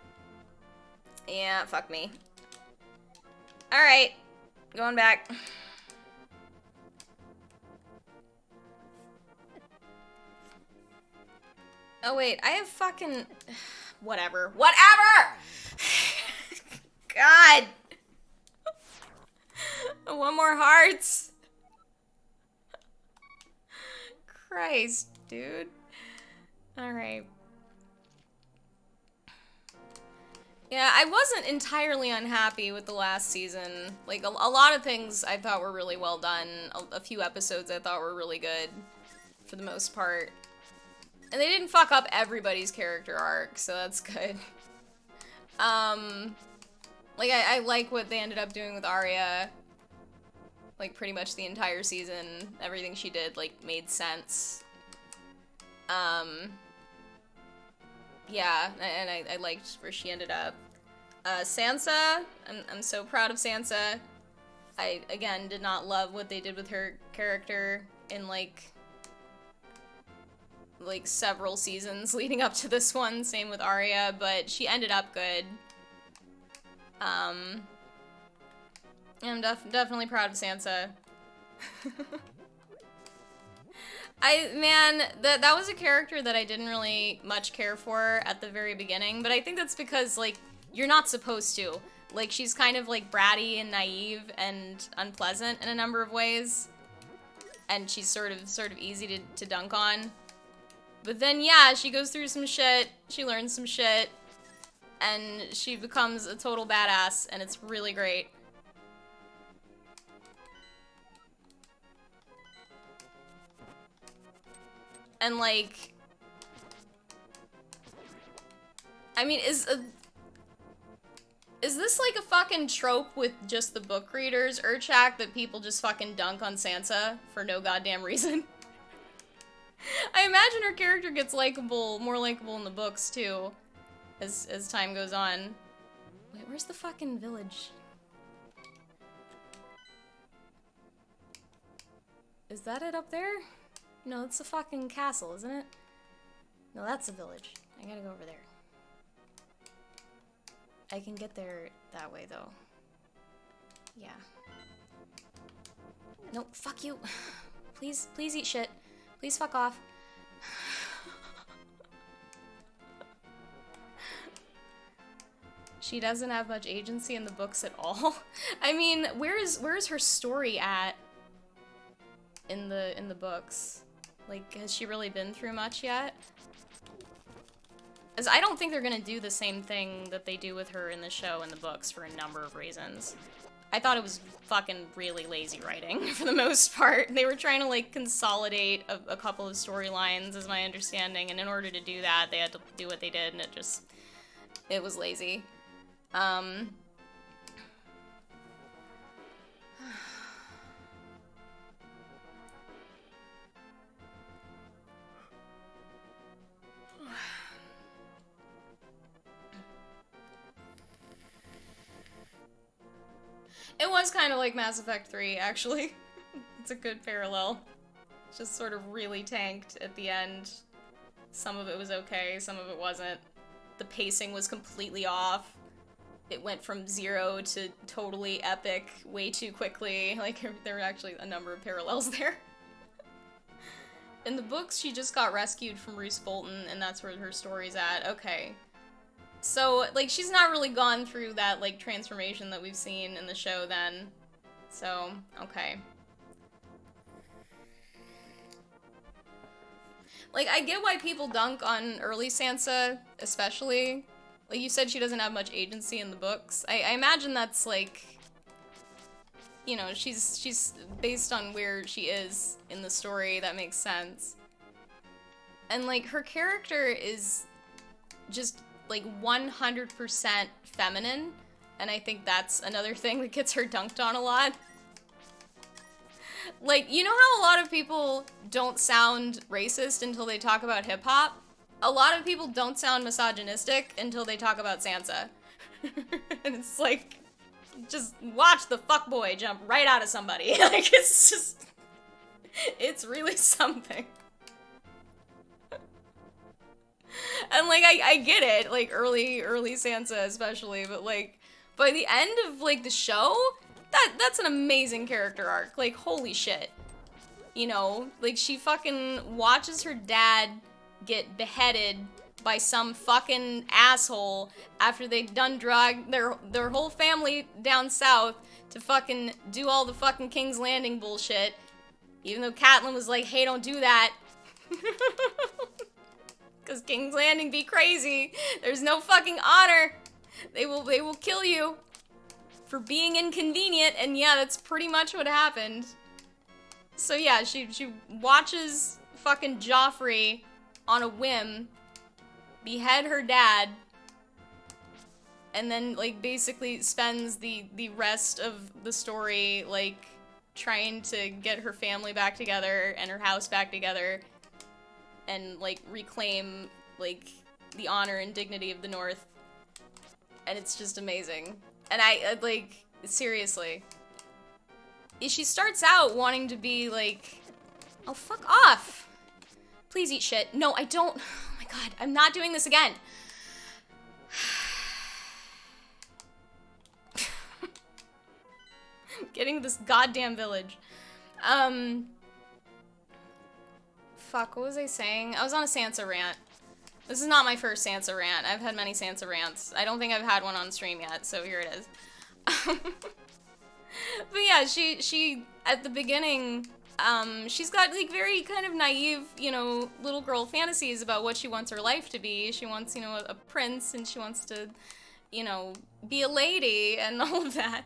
Yeah, fuck me. Alright. Going back. Oh wait, I have fucking... Whatever. Whatever! God! One more hearts. Christ, dude. Alright. Yeah, I wasn't entirely unhappy with the last season. Like, a lot of things I thought were really well done. A few episodes I thought were really good, for the most part. And they didn't fuck up everybody's character arc, so that's good. Like, I like what they ended up doing with Arya. Like, pretty much the entire season, everything she did, like, made sense. Yeah, and I liked where she ended up. Sansa, I'm so proud of Sansa. I, again, did not love what they did with her character in, like several seasons leading up to this one, same with Arya, but she ended up good. I'm definitely proud of Sansa. Man, that was a character that I didn't really much care for at the very beginning, but I think that's because, like, you're not supposed to. Like, she's kind of, like, bratty and naive and unpleasant in a number of ways. And she's sort of easy to dunk on. But then, yeah, she goes through some shit, she learns some shit, and she becomes a total badass, and it's really great. And, like, I mean, is this like a fucking trope with just the book readers, Urchak, that people just fucking dunk on Sansa for no goddamn reason? I imagine her character gets more likable in the books, too, as time goes on. Wait, where's the fucking village? Is that it up there? No, it's a fucking castle, isn't it? No, that's a village. I gotta go over there. I can get there that way, though. Yeah. No, fuck you. Please eat shit. Please fuck off. She doesn't have much agency in the books at all. I mean, where's her story at in the books? Like, has she really been through much yet? As I don't think they're gonna do the same thing that they do with her in the show and the books for a number of reasons. I thought it was fucking really lazy writing, for the most part. They were trying to, like, consolidate a couple of storylines, is my understanding, and in order to do that, they had to do what they did, and it was lazy. It was kind of like Mass Effect 3, actually. It's a good parallel. Just sort of really tanked at the end. Some of it was okay, some of it wasn't. The pacing was completely off. It went from 0 to totally epic way too quickly. Like, there were actually a number of parallels there. In the books, she just got rescued from Roose Bolton, and that's where her story's at. Okay. So, like, she's not really gone through that, like, transformation that we've seen in the show then. So, okay. Like, I get why people dunk on early Sansa, especially. Like, you said she doesn't have much agency in the books. I imagine that's, like, you know, she's based on where she is in the story. That makes sense. And, like, her character is just, like, 100% feminine. And I think that's another thing that gets her dunked on a lot. Like, you know how a lot of people don't sound racist until they talk about hip-hop? A lot of people don't sound misogynistic until they talk about Sansa. And it's like, just watch the fuckboy jump right out of somebody. Like, it's just... It's really something. And, like, I get it, like, early Sansa especially, but, like, by the end of, like, the show... That's an amazing character arc. Like, holy shit. You know, like, she fucking watches her dad get beheaded by some fucking asshole after they'd done drag their whole family down south to fucking do all the fucking King's Landing bullshit. Even though Catelyn was like, hey, don't do that. Cause King's Landing be crazy. There's no fucking honor. They will kill you for being inconvenient, and yeah, that's pretty much what happened. So yeah, she watches fucking Joffrey on a whim behead her dad, and then, like, basically spends the rest of the story, like, trying to get her family back together and her house back together and, like, reclaim, like, the honor and dignity of the North. And it's just amazing. And I like, seriously. She starts out wanting to be like, oh, fuck off. Please eat shit. No, I don't. Oh my god, I'm not doing this again. Getting this goddamn village. Fuck, what was I saying? I was on a Sansa rant. This is not my first Sansa rant. I've had many Sansa rants. I don't think I've had one on stream yet, so here it is. But yeah, she at the beginning, she's got, like, very kind of naive, you know, little girl fantasies about what she wants her life to be. She wants, you know, a prince, and she wants to, you know, be a lady, and all of that.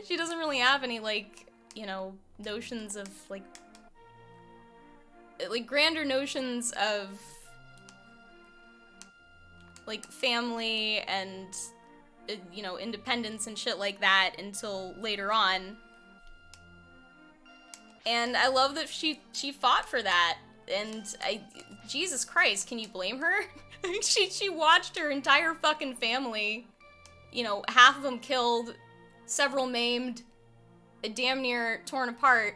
She doesn't really have any, like, you know, notions of, like grander notions of, like, family and, you know, independence and shit like that until later on. And I love that she fought for that. And Jesus Christ, can you blame her? she watched her entire fucking family, you know, half of them killed, several maimed, damn near torn apart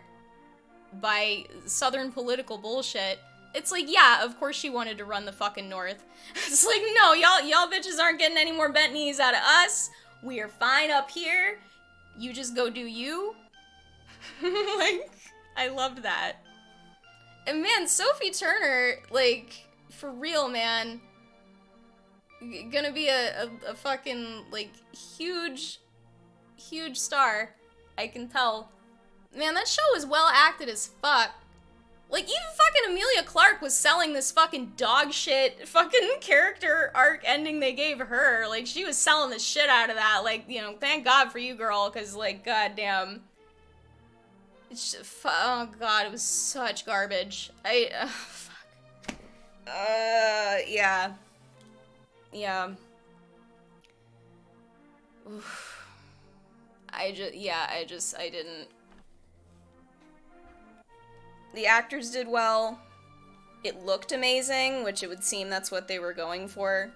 by Southern political bullshit. It's like, yeah, of course she wanted to run the fucking North. It's like, no, y'all bitches aren't getting any more bent knees out of us. We are fine up here. You just go do you. Like, I loved that. And man, Sophie Turner, like, for real, man, gonna be a fucking, like, huge star. I can tell. Man, that show was well acted as fuck. Like, even fucking Emilia Clarke was selling this fucking dog shit fucking character arc ending they gave her. Like, she was selling the shit out of that. Like, you know, thank God for you, girl, because, like, goddamn. It's just, oh god, it was such garbage. Fuck. Yeah. Yeah. Oof. I didn't. The actors did well. It looked amazing, which it would seem that's what they were going for.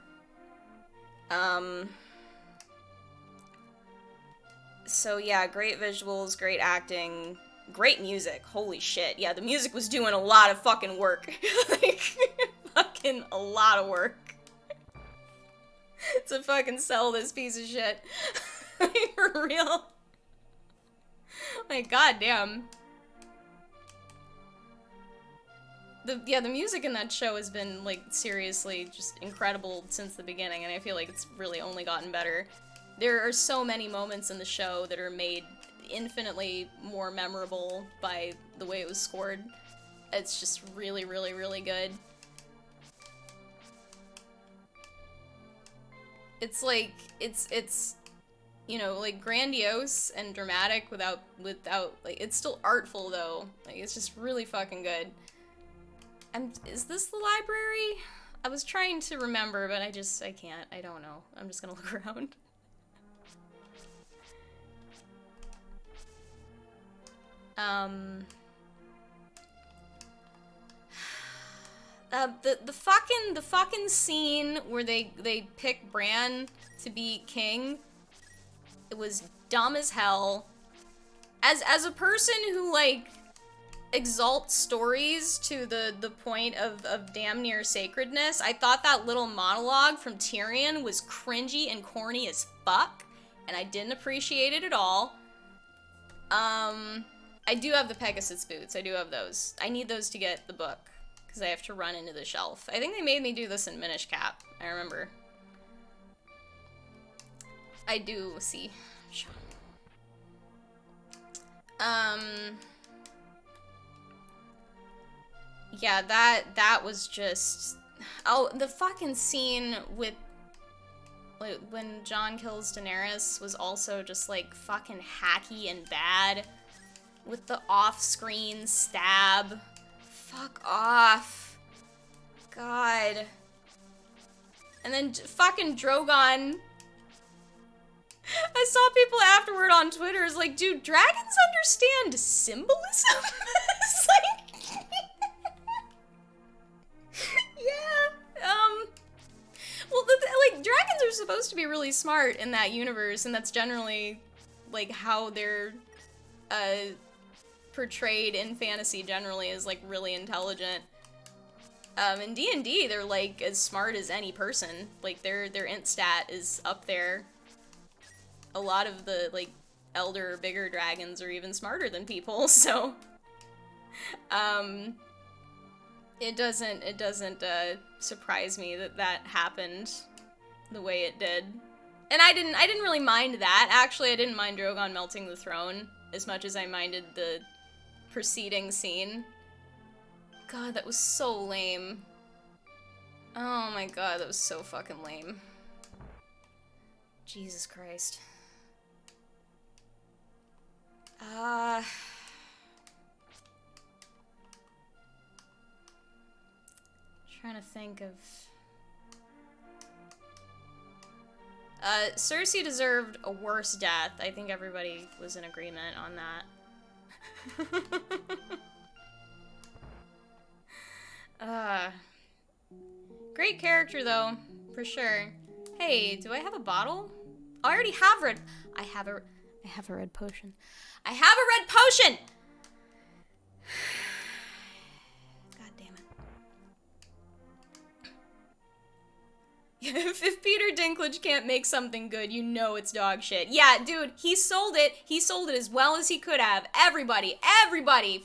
So yeah, great visuals, great acting, great music. Holy shit. Yeah, the music was doing a lot of fucking work. Like, fucking a lot of work. To fucking sell this piece of shit. Like, for real. Like, goddamn. The music in that show has been, like, seriously just incredible since the beginning, and I feel like it's really only gotten better. There are so many moments in the show that are made infinitely more memorable by the way it was scored. It's just really, really, really good. It's like, it's, you know, like, grandiose and dramatic without, like, it's still artful, though. Like, it's just really fucking good. Is this the library? I was trying to remember, but I can't. I don't know. I'm just gonna look around. The fucking scene where they pick Bran to be king, it was dumb as hell. As a person who, like, exalts stories to the point of damn near sacredness, I thought that little monologue from Tyrion was cringy and corny as fuck, and I didn't appreciate it at all. I do have the Pegasus boots. I do have those. I need those to get the book, because I have to run into the shelf. I think they made me do this in Minish Cap. I remember. I do see. Yeah, that was just... Oh, the fucking scene with... like, when Jon kills Daenerys was also just, like, fucking hacky and bad. With the off-screen stab. Fuck off. God. And then fucking Drogon... I saw people afterward on Twitter is like, dude, dragons understand symbolism? It's like... Yeah, well, like, dragons are supposed to be really smart in that universe, and that's generally, like, how they're, portrayed in fantasy generally, is, like, really intelligent. In D&D, they're, like, as smart as any person. Like, their int stat is up there. A lot of the, like, elder, bigger dragons are even smarter than people, so... It doesn't surprise me that happened the way it did. And I didn't really mind that. Actually, I didn't mind Drogon melting the throne as much as I minded the preceding scene. God, that was so lame. Oh my god, that was so fucking lame. Jesus Christ. Trying to think of... Cersei deserved a worse death. I think everybody was in agreement on that. Great character, though, for sure. Hey, do I have a bottle? Oh, I already have red... I have a red potion. I have a red potion! God damn it. If Peter Dinklage can't make something good, you know it's dog shit. Yeah, dude, he sold it. He sold it as well as he could have. Everybody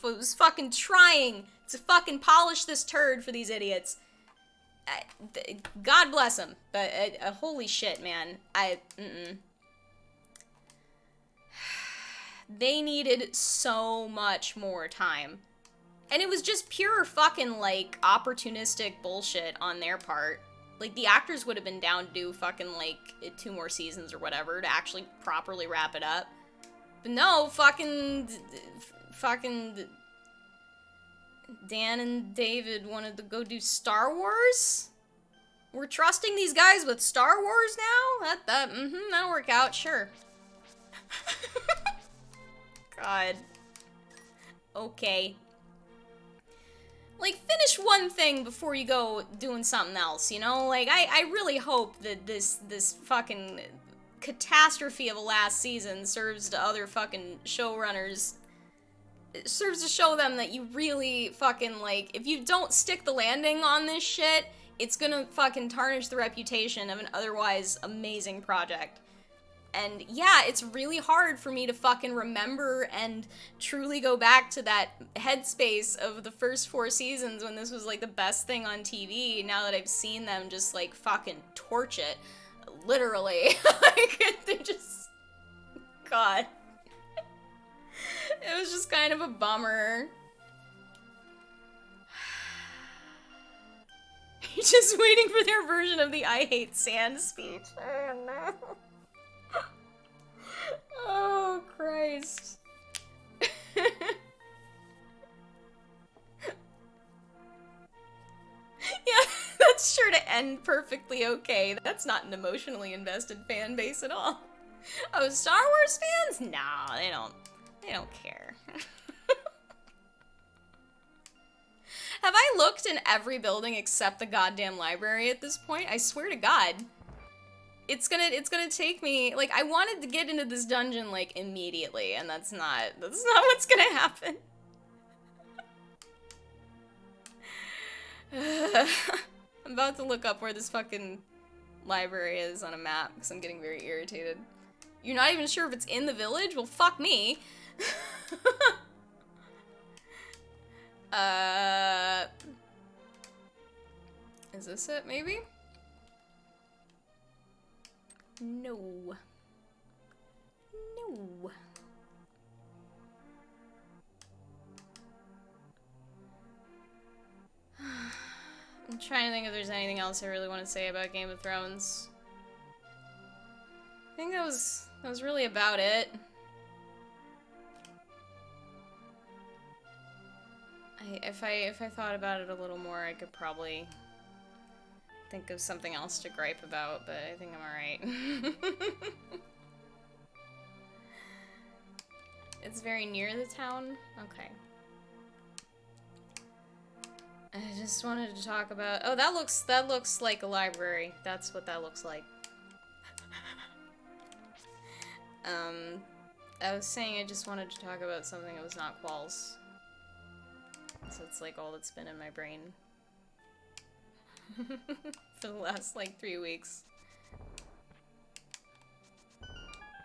was fucking trying to fucking polish this turd for these idiots. God bless him. But, holy shit, man. They needed so much more time. And it was just pure fucking, like, opportunistic bullshit on their part. Like, the actors would have been down to do fucking, like, 2 more seasons or whatever to actually properly wrap it up. But no, fucking Dan and David wanted to go do Star Wars? We're trusting these guys with Star Wars now? That'll work out, sure. God. Okay. Like, finish one thing before you go doing something else, you know? Like, I really hope that this fucking catastrophe of a last season serves to other fucking showrunners. It serves to show them that you really fucking, like, if you don't stick the landing on this shit, it's gonna fucking tarnish the reputation of an otherwise amazing project. And yeah, it's really hard for me to fucking remember and truly go back to that headspace of the first 4 seasons when this was like the best thing on TV, now that I've seen them just like fucking torch it. Literally. Like, they just... God. It was just kind of a bummer. You're just waiting for their version of the I hate sand speech. Oh no. Oh, Christ. Yeah, that's sure to end perfectly okay. That's not an emotionally invested fan base at all. Oh, Star Wars fans? Nah, they don't care. Have I looked in every building except the goddamn library at this point? I swear to God. It's gonna take me, like, I wanted to get into this dungeon, like, immediately, and that's not what's gonna happen. I'm about to look up where this fucking library is on a map, because I'm getting very irritated. You're not even sure if it's in the village? Well, fuck me. Is this it, maybe? No. No. I'm trying to think if there's anything else I really want to say about Game of Thrones. I think that was really about it. If I thought about it a little more, I could probably think of something else to gripe about, but I think I'm alright. It's very near the town? Okay. I just wanted to talk about... Oh, that looks like a library. That's what that looks like. I was saying I just wanted to talk about something that was not quals. So it's like all that's been in my brain. For the last, like, 3 weeks.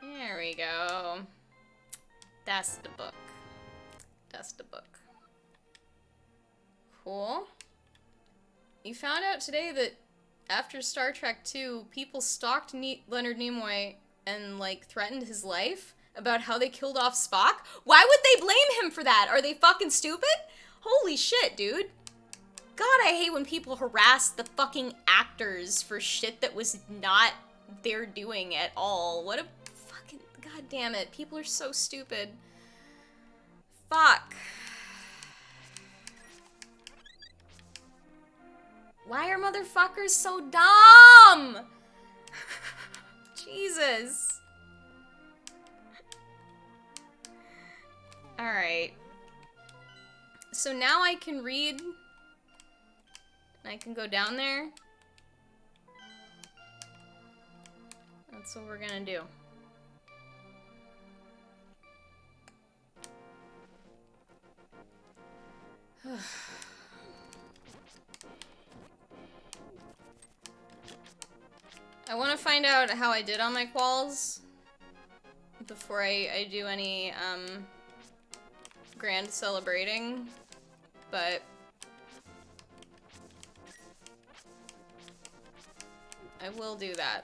There we go. That's the book. That's the book. Cool. You found out today that after Star Trek II, people stalked Leonard Nimoy and, like, threatened his life about how they killed off Spock? Why would they blame him for that? Are they fucking stupid? Holy shit, dude. God, I hate when people harass the fucking actors for shit that was not their doing at all. What a fucking... God damn it. People are so stupid. Fuck. Why are motherfuckers so dumb? Jesus. Alright. So now I can read... I can go down there. That's what we're gonna do. I want to find out how I did on my quals before I do any grand celebrating, but I will do that.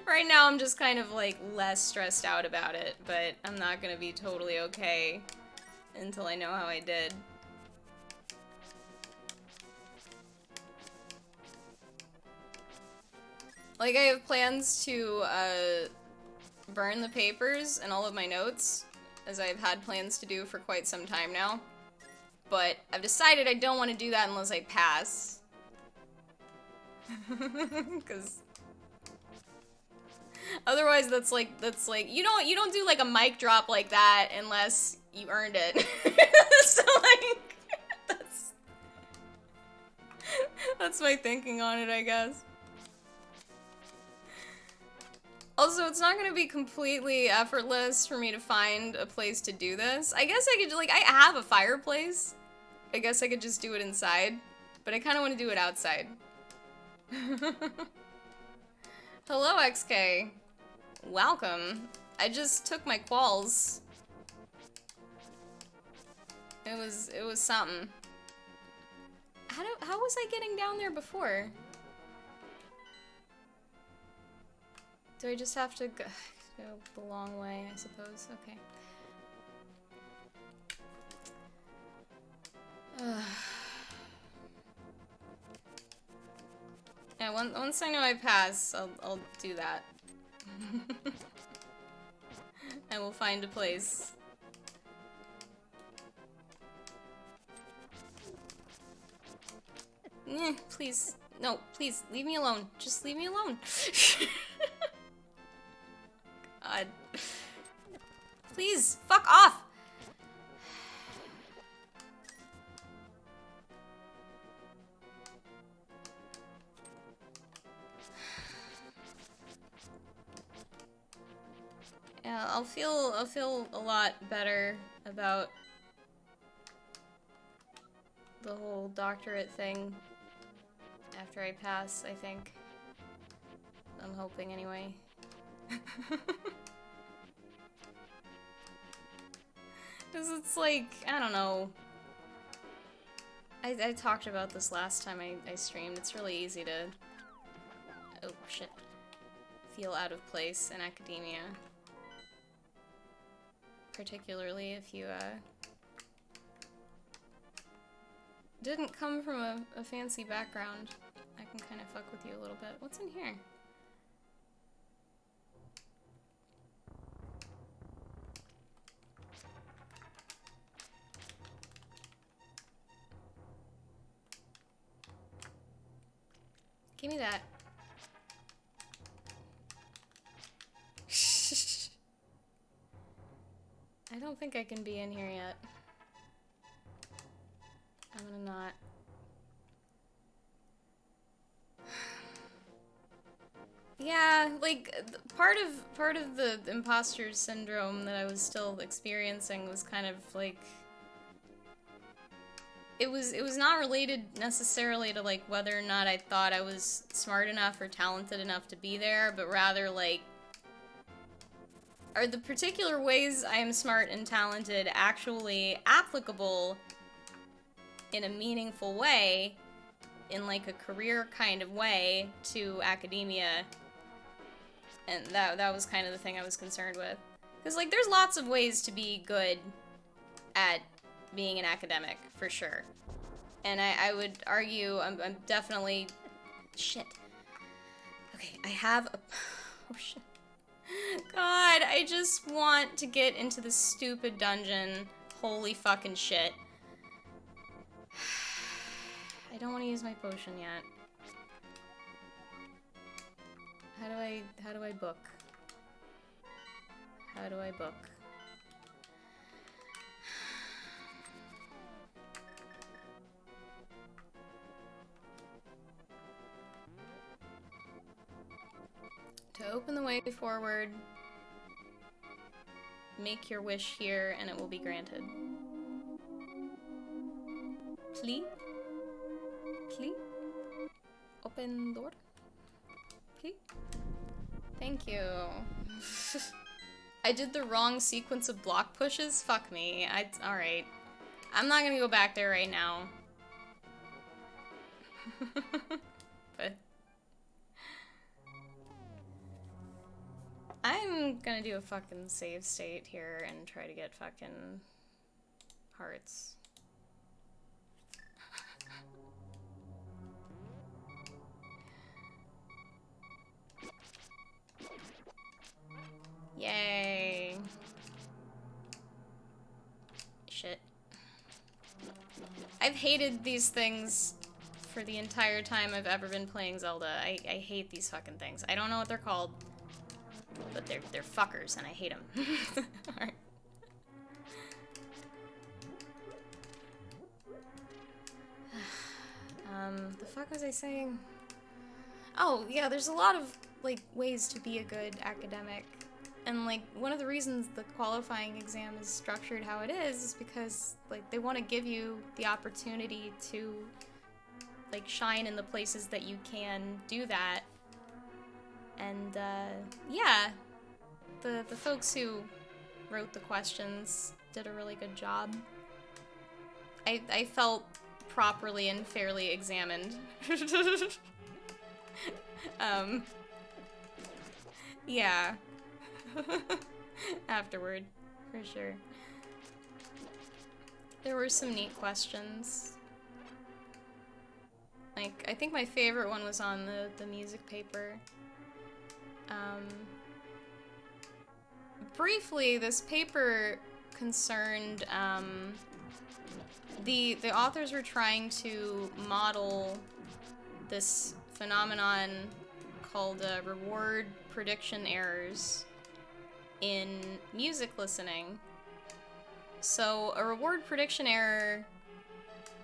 Right now I'm just kind of like less stressed out about it, but I'm not gonna be totally okay until I know how I did. Like, I have plans to burn the papers and all of my notes, as I've had plans to do for quite some time now. But I've decided I don't want to do that unless I pass. Because otherwise that's like, you don't do like a mic drop like that unless you earned it. So like, that's my thinking on it, I guess. Also, it's not gonna be completely effortless for me to find a place to do this. I guess I could, like, I have a fireplace. I guess I could just do it inside, but I kind of want to do it outside. Hello, XK. Welcome. I just took my quals. It was something. How was I getting down there before? Do I just have to go the long way, I suppose? Okay. Yeah, once I know I pass, I'll do that. I will find a place. Please. No, please, leave me alone. Just leave me alone. God. Please, fuck off! Yeah, I'll feel a lot better about the whole doctorate thing after I pass, I think. I'm hoping anyway. Cause it's like, I don't know. I talked about this last time I streamed. It's really easy to, oh shit, feel out of place in academia. Particularly if you, didn't come from a fancy background. I can kind of fuck with you a little bit. What's in here? Give me that. I don't think I can be in here yet. I'm gonna not. Yeah, like part of the imposter syndrome that I was still experiencing was kind of like it was not related necessarily to like whether or not I thought I was smart enough or talented enough to be there, but rather like, are the particular ways I am smart and talented actually applicable in a meaningful way, in like a career kind of way, to academia? And that was kind of the thing I was concerned with. Because like there's lots of ways to be good at being an academic, for sure. And I would argue I'm definitely... Shit. Okay, I have a... Oh shit. God, I just want to get into this stupid dungeon. Holy fucking shit. I don't want to use my potion yet. How do I book? How do I book? To open the way forward, make your wish here and it will be granted. Please? Please? Open door? Please? Thank you. I did the wrong sequence of block pushes? Fuck me. Alright. I'm not gonna go back there right now. But... I'm gonna do a fucking save state here and try to get fucking hearts. Yay. Shit. I've hated these things for the entire time I've ever been playing Zelda. I hate these fucking things. I don't know what they're called. But they're fuckers, and I hate them. Alright. The fuck was I saying? Oh, yeah, there's a lot of like, ways to be a good academic. And, like, one of the reasons the qualifying exam is structured how it is because, like, they want to give you the opportunity to, like, shine in the places that you can do that. And, yeah, the folks who wrote the questions did a really good job. I felt properly and fairly examined. Yeah. Afterward, for sure. There were some neat questions. Like, I think my favorite one was on the music paper. Briefly, this paper concerned, the authors were trying to model this phenomenon called reward prediction errors in music listening. So a reward prediction error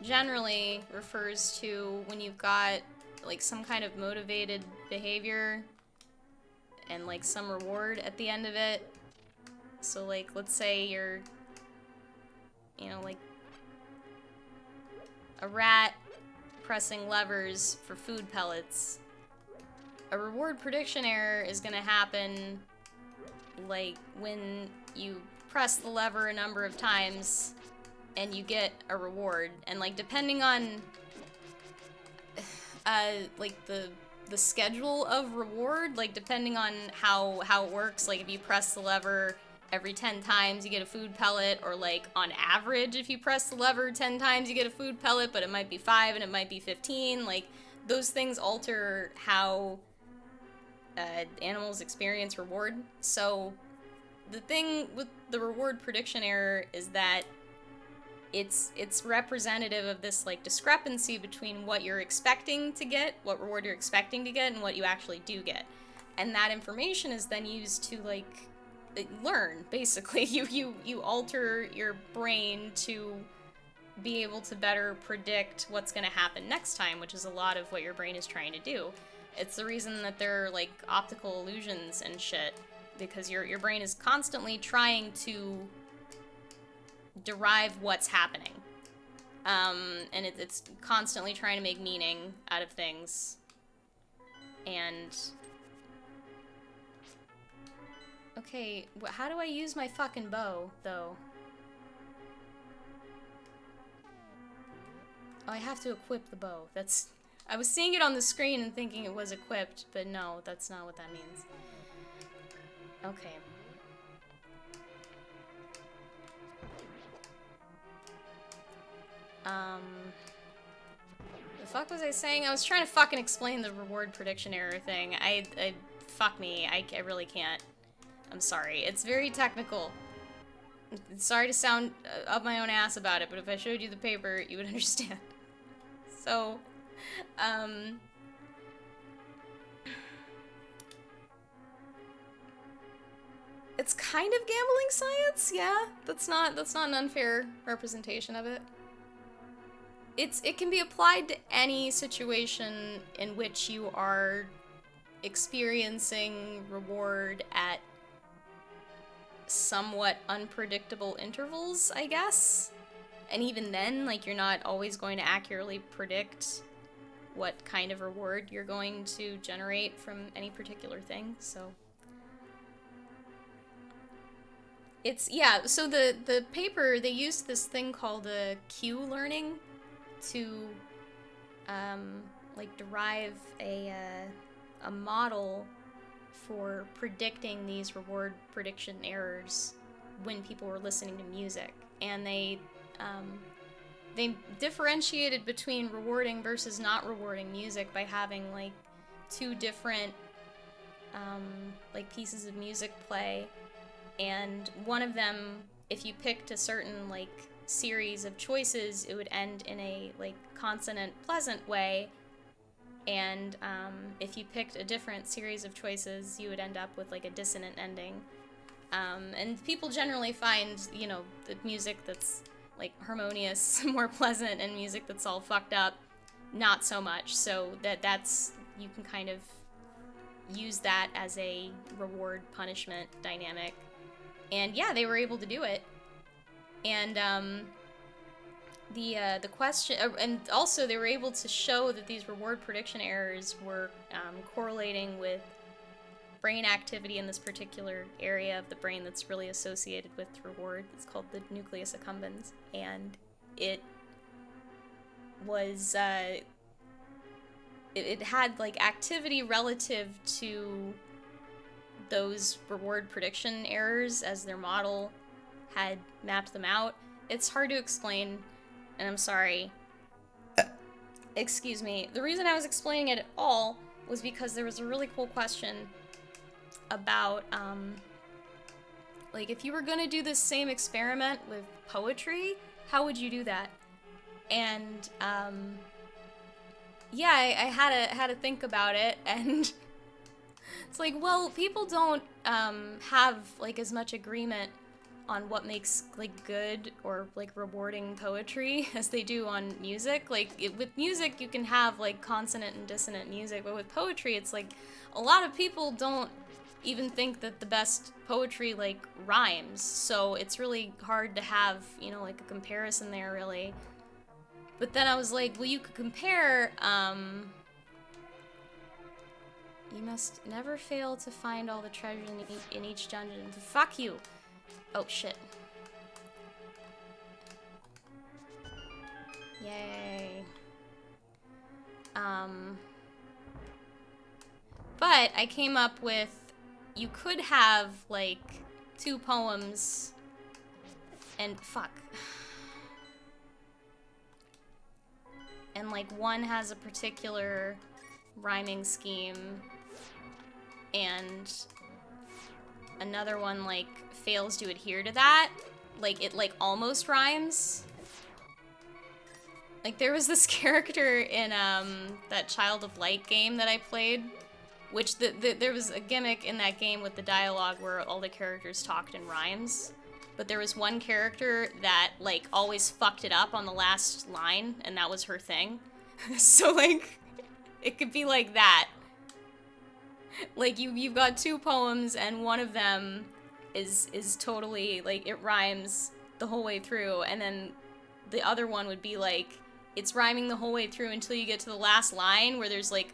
generally refers to when you've got like some kind of motivated behavior and like some reward at the end of it. So like let's say you're, you know, like a rat pressing levers for food pellets. A reward prediction error is gonna happen like when you press the lever a number of times and you get a reward, and like depending on like the schedule of reward, like depending on how it works, like if you press the lever every 10 times you get a food pellet, or like on average if you press the lever 10 times you get a food pellet, but it might be 5 and it might be 15, like those things alter how animals experience reward. So the thing with the reward prediction error is that it's representative of this like discrepancy between what you're expecting to get, what reward you're expecting to get, and what you actually do get. And that information is then used to like learn, basically. You alter your brain to be able to better predict what's going to happen next time, which is a lot of what your brain is trying to do. It's the reason that there are like optical illusions and shit, because your brain is constantly trying to derive what's happening. And it's constantly trying to make meaning out of things. And okay, how do I use my fucking bow, though? Oh, I have to equip the bow. That's... I was seeing it on the screen and thinking it was equipped, but no, that's not what that means. Okay. The fuck was I saying? I was trying to fucking explain the reward prediction error thing. Fuck me. I really can't. I'm sorry. It's very technical. Sorry to sound up my own ass about it, but if I showed you the paper, you would understand. So, it's kind of gambling science, yeah. That's not an unfair representation of it. It can be applied to any situation in which you are experiencing reward at somewhat unpredictable intervals, I guess. And even then, like, you're not always going to accurately predict what kind of reward you're going to generate from any particular thing, so... It's, yeah, so the paper, they used this thing called Q learning to, like, derive a model for predicting these reward prediction errors when people were listening to music. And they differentiated between rewarding versus not rewarding music by having, like, two different, like, pieces of music play. And one of them, if you picked a certain, like, series of choices, it would end in a, like, consonant pleasant way. And if you picked a different series of choices, you would end up with, like, a dissonant ending. And people generally find, you know, the music that's, like, harmonious more pleasant, and music that's all fucked up not so much. So that's, you can kind of use that as a reward punishment dynamic. And yeah, they were able to do it. And the question, and also they were able to show that these reward prediction errors were correlating with brain activity in this particular area of the brain that's really associated with reward. It's called the nucleus accumbens, and it was it had like activity relative to those reward prediction errors as their model had mapped them out. It's hard to explain, and I'm sorry. Excuse me. The reason I was explaining it at all was because there was a really cool question about, like, if you were gonna do this same experiment with poetry, how would you do that? And, yeah, I had to think about it, and it's like, well, people don't, have, like, as much agreement on what makes, like, good or, like, rewarding poetry as they do on music. Like, with music, you can have, like, consonant and dissonant music, but with poetry, it's like, a lot of people don't even think that the best poetry, like, rhymes, so it's really hard to have, you know, like, a comparison there, really. But then I was like, well, you could compare, you must never fail to find all the treasure in each dungeon. Fuck you! Oh, shit. Yay. But I came up with, you could have, like, 2 poems, and fuck. And, like, one has a particular rhyming scheme, and another one, like, fails to adhere to that. Like, it, like, almost rhymes. Like, there was this character in, that Child of Light game that I played, which there was a gimmick in that game with the dialogue where all the characters talked in rhymes. But there was one character that, like, always fucked it up on the last line, and that was her thing. So, like, it could be like that. Like, you've got 2 poems, and one of them is totally, like, it rhymes the whole way through, and then the other one would be, like, it's rhyming the whole way through until you get to the last line, where there's, like,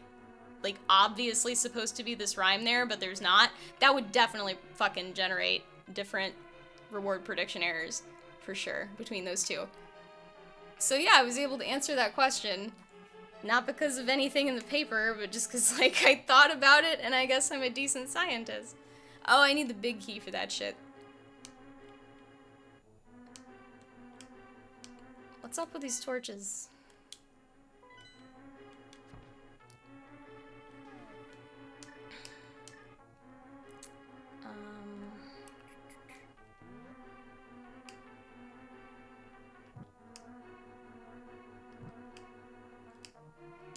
obviously supposed to be this rhyme there, but there's not. That would definitely fucking generate different reward prediction errors, for sure, between those 2. So yeah, I was able to answer that question, not because of anything in the paper, but just because, like, I thought about it, and I guess I'm a decent scientist. Oh, I need the big key for that shit. What's up with these torches?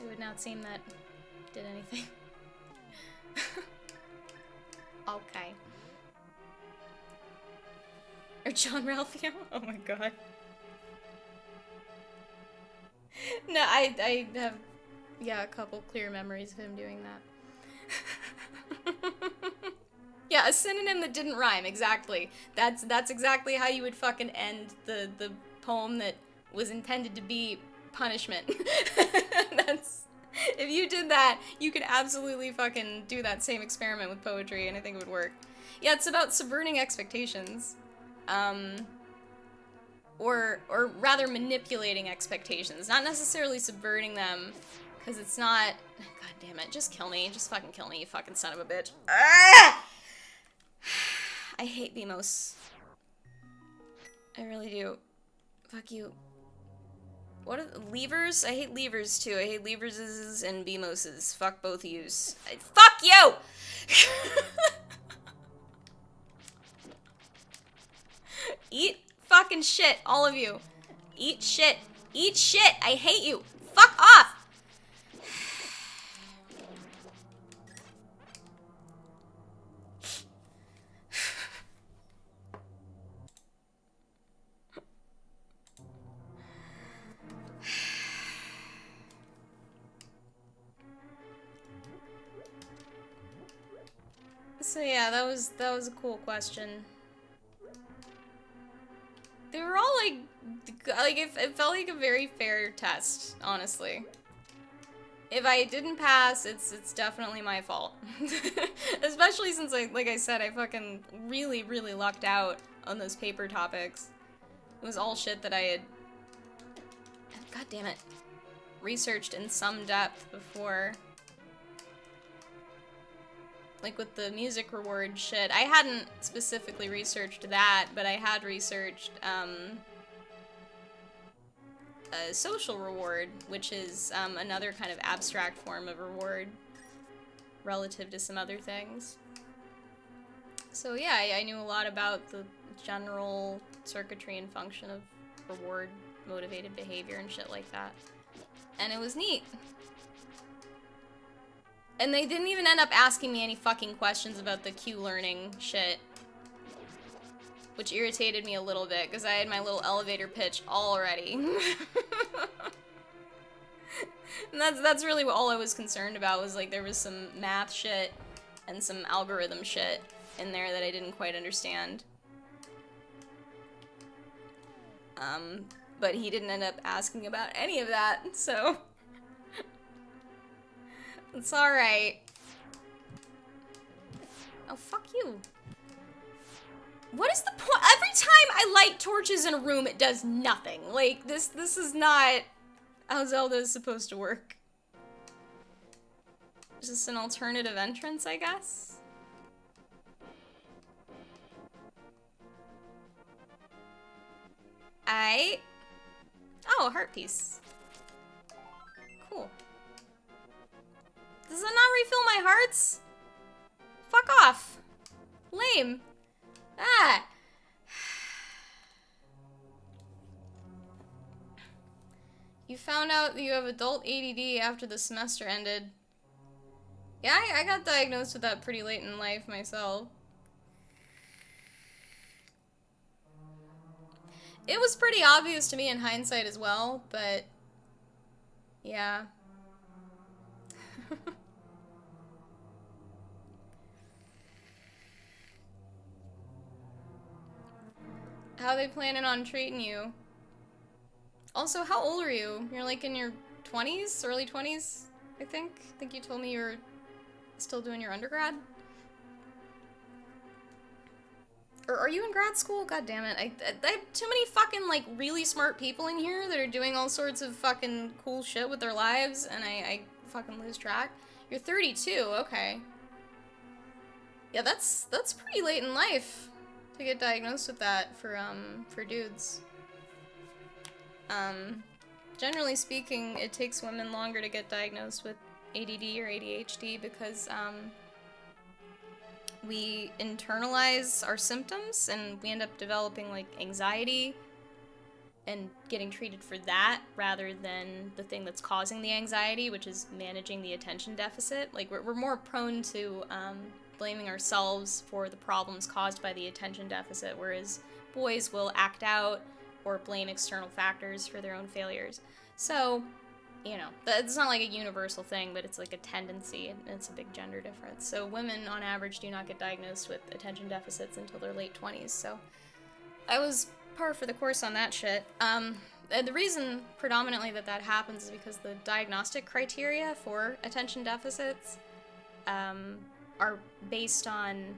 It would not seem that did anything. Okay. Or John Ralphio? Oh my god. No, I have, yeah, a couple clear memories of him doing that. Yeah, a synonym that didn't rhyme, exactly. That's exactly how you would fucking end the poem that was intended to be punishment. If you did that, you could absolutely fucking do that same experiment with poetry, and I think it would work. Yeah, it's about subverting expectations. Or rather manipulating expectations. Not necessarily subverting them, because it's not... God damn it, just kill me. Just fucking kill me, you fucking son of a bitch. Ah! I hate BMOS. I really do. Fuck you. What are levers? I hate levers too. I hate levers and BMOS's. Fuck both of yous. Fuck you! Eat fucking shit, all of you. Eat shit. Eat shit! I hate you! Fuck off! So yeah, that was a cool question. They were all like it felt like a very fair test, honestly. If I didn't pass, it's definitely my fault. Especially since, like I said, I fucking really lucked out on those paper topics. It was all shit that I had, god damn it, researched in some depth before. Like with the music reward shit, I hadn't specifically researched that, but I had researched, a social reward, which is another kind of abstract form of reward relative to some other things. So yeah, I knew a lot about the general circuitry and function of reward motivated behavior and shit like that. And it was neat. And they didn't even end up asking me any fucking questions about the Q learning shit. Which irritated me a little bit, because I had my little elevator pitch already. And that's really all I was concerned about, was like there was some math shit and some algorithm shit in there that I didn't quite understand. But he didn't end up asking about any of that, so... It's alright. Oh, fuck you. What is the point? Every time I light torches in a room, it does nothing. Like, this is not how Zelda is supposed to work. Is this an alternative entrance, I guess? Oh, a heart piece. Cool. Does that not refill my hearts? Fuck off. Lame. Ah! You found out that you have adult ADD after the semester ended. Yeah, I got diagnosed with that pretty late in life myself. It was pretty obvious to me in hindsight as well, but... yeah. How are they planning on treating you? Also, how old are you? You're like in your 20s? Early 20s, I think? I think you told me you were still doing your undergrad? Or are you in grad school? God damn it. I have too many fucking, like, really smart people in here that are doing all sorts of fucking cool shit with their lives, and I fucking lose track. You're 32, okay. Yeah, that's pretty late in life to get diagnosed with that for dudes. Generally speaking, it takes women longer to get diagnosed with ADD or ADHD because, we internalize our symptoms and we end up developing, like, anxiety and getting treated for that rather than the thing that's causing the anxiety, which is managing the attention deficit. Like, we're more prone to, blaming ourselves for the problems caused by the attention deficit, whereas boys will act out or blame external factors for their own failures. So, you know, it's not like a universal thing, but it's like a tendency, and it's a big gender difference. So women, on average, do not get diagnosed with attention deficits until their late 20s, so I was par for the course on that shit. The reason predominantly that happens is because the diagnostic criteria for attention deficits are based on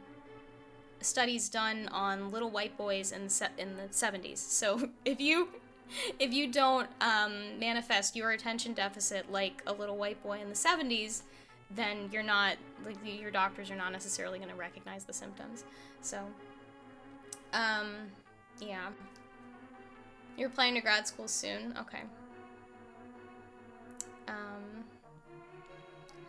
studies done on little white boys in the 70s. So if you don't manifest your attention deficit like a little white boy in the 70s, then you're not, like, your doctors are not necessarily going to recognize the symptoms. So, yeah. You're applying to grad school soon? Okay.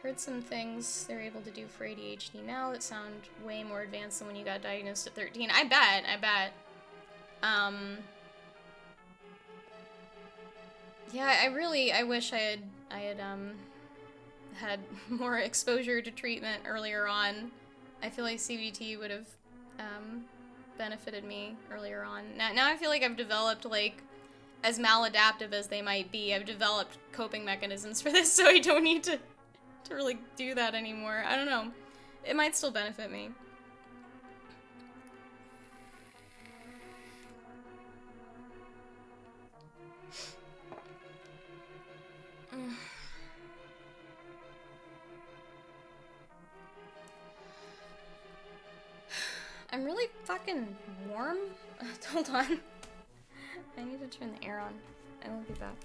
Heard some things they're able to do for ADHD now that sound way more advanced than when you got diagnosed at 13. I bet. Yeah, I wish I had had more exposure to treatment earlier on. I feel like CBT would have benefited me earlier on. Now I feel like I've developed, like, as maladaptive as they might be, I've developed coping mechanisms for this, so I don't need to really do that anymore. I don't know. It might still benefit me. I'm really fucking warm. Hold on. I need to turn the air on. I will be back.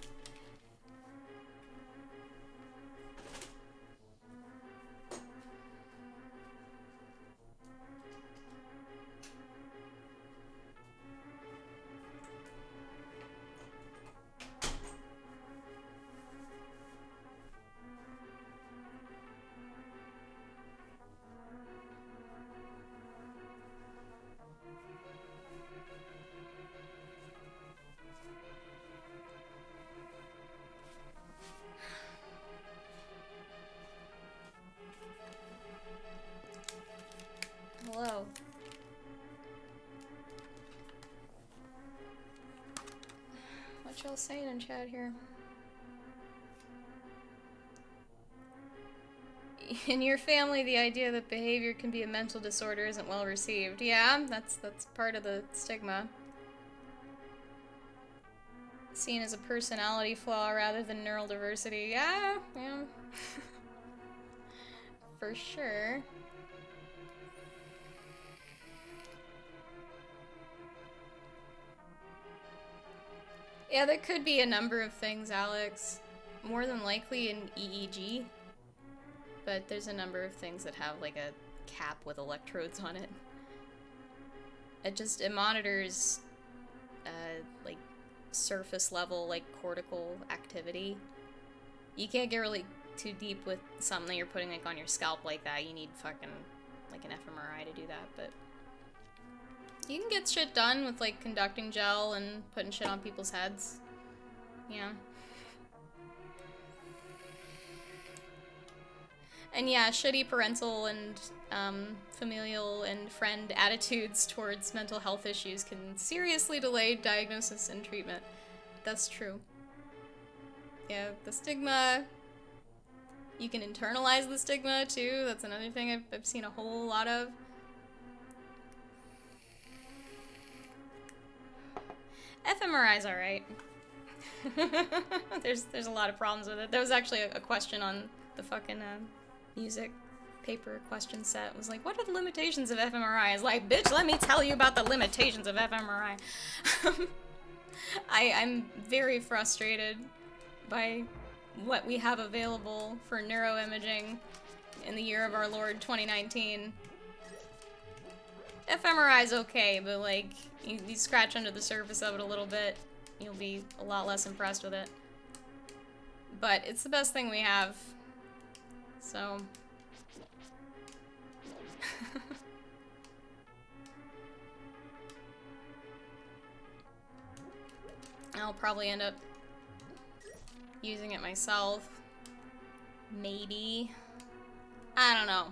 Hello. What y'all saying in chat here? In your family, the idea that behavior can be a mental disorder isn't well received. Yeah, that's part of the stigma. Seen as a personality flaw rather than neural diversity. Yeah. For sure. Yeah, there could be a number of things, Alex. More than likely an EEG. But there's a number of things that have like a cap with electrodes on it. It monitors like surface level, like cortical activity. You can't get really too deep with something that you're putting like on your scalp like that. You need fucking like an fMRI to do that, but you can get shit done with like conducting gel and putting shit on people's heads. Yeah. And yeah, shitty parental and familial and friend attitudes towards mental health issues can seriously delay diagnosis and treatment. That's true. Yeah, the stigma, you can internalize the stigma too. That's another thing I've seen a whole lot of. fMRI's alright. There's a lot of problems with it. There was actually a question on the fucking music paper question set. It was like, what are the limitations of fMRI? I was like, bitch, let me tell you about the limitations of fMRI. I'm very frustrated by what we have available for neuroimaging in the year of our Lord 2019. fMRI's okay, but like, you scratch under the surface of it a little bit, you'll be a lot less impressed with it. But it's the best thing we have. So... I'll probably end up using it myself. Maybe. I don't know.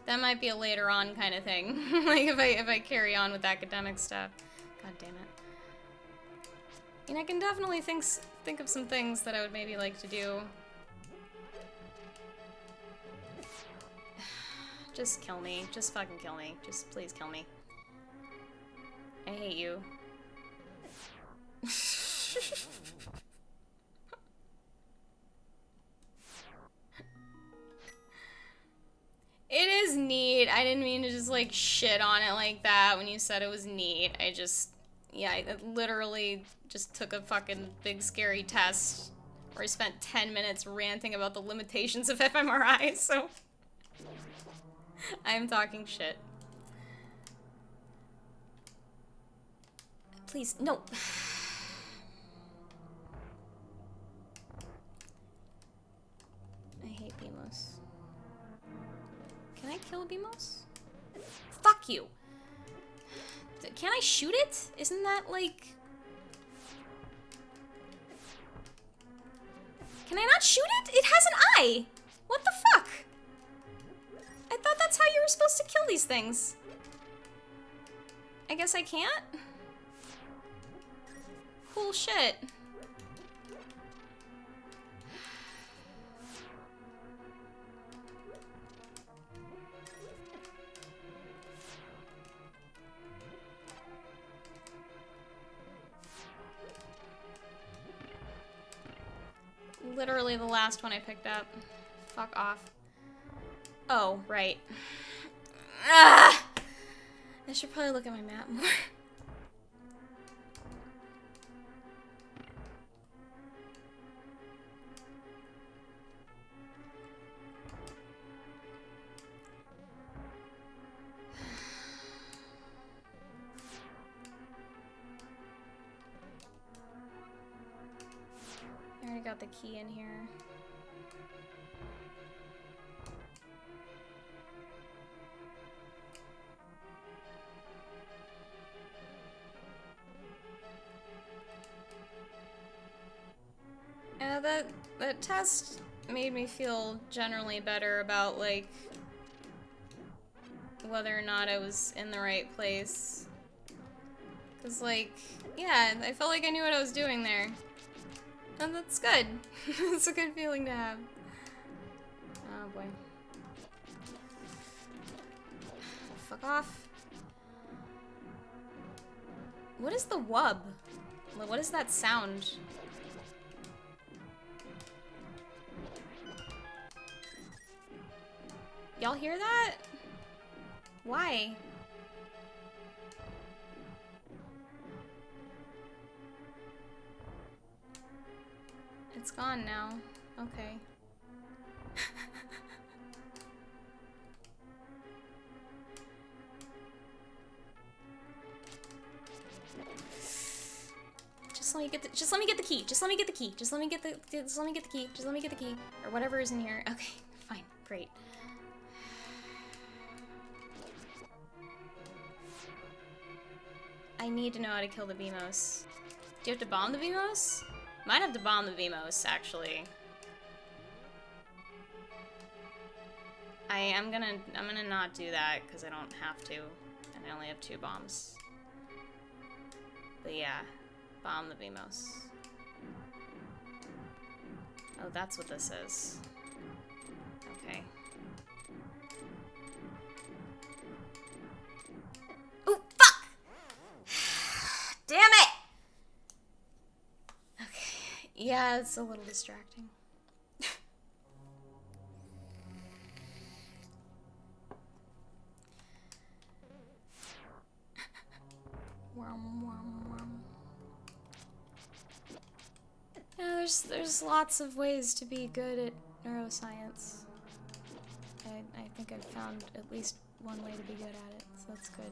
That might be a later on kind of thing. Like if I carry on with academic stuff. God damn it. And I can definitely think of some things that I would maybe like to do. Just kill me. Just fucking kill me. Just please kill me. I hate you. It is neat. I didn't mean to just like shit on it like that when you said it was neat. I literally just took a fucking big scary test where I spent 10 minutes ranting about the limitations of fMRI, so I'm talking shit. Please, no. I hate Beamos. Can I kill Beamos? Fuck you! Can I shoot it? Isn't that like... Can I not shoot it? It has an eye! What the fuck? I thought that's how you were supposed to kill these things. I guess I can't? Cool shit. literally the last one I picked up. Fuck off. Oh, right. Ah! I should probably look at my map more. I already got the key in here. That test made me feel generally better about, like, whether or not I was in the right place. 'Cause, like, yeah, I felt like I knew what I was doing there. And that's good. It's a good feeling to have. Oh boy. Fuck off. What is the wub? What is that sound? Y'all hear that? Why? It's gone now. Okay. Just let me get the key. Just let me get the key. Just let me get the key. Just let me get the key. Or whatever is in here. Okay, fine. Great. I need to know how to kill the Beamos. Do you have to bomb the Beamos? Might have to bomb the Beamos, actually. I'm gonna not do that because I don't have to, and I only have 2 bombs. But yeah, bomb the Beamos. Oh, that's what this is. Okay. Oh, fuck! Damn it! Okay. Yeah, it's a little distracting. Yeah, there's lots of ways to be good at neuroscience. I think I've found at least one way to be good at it, so that's good.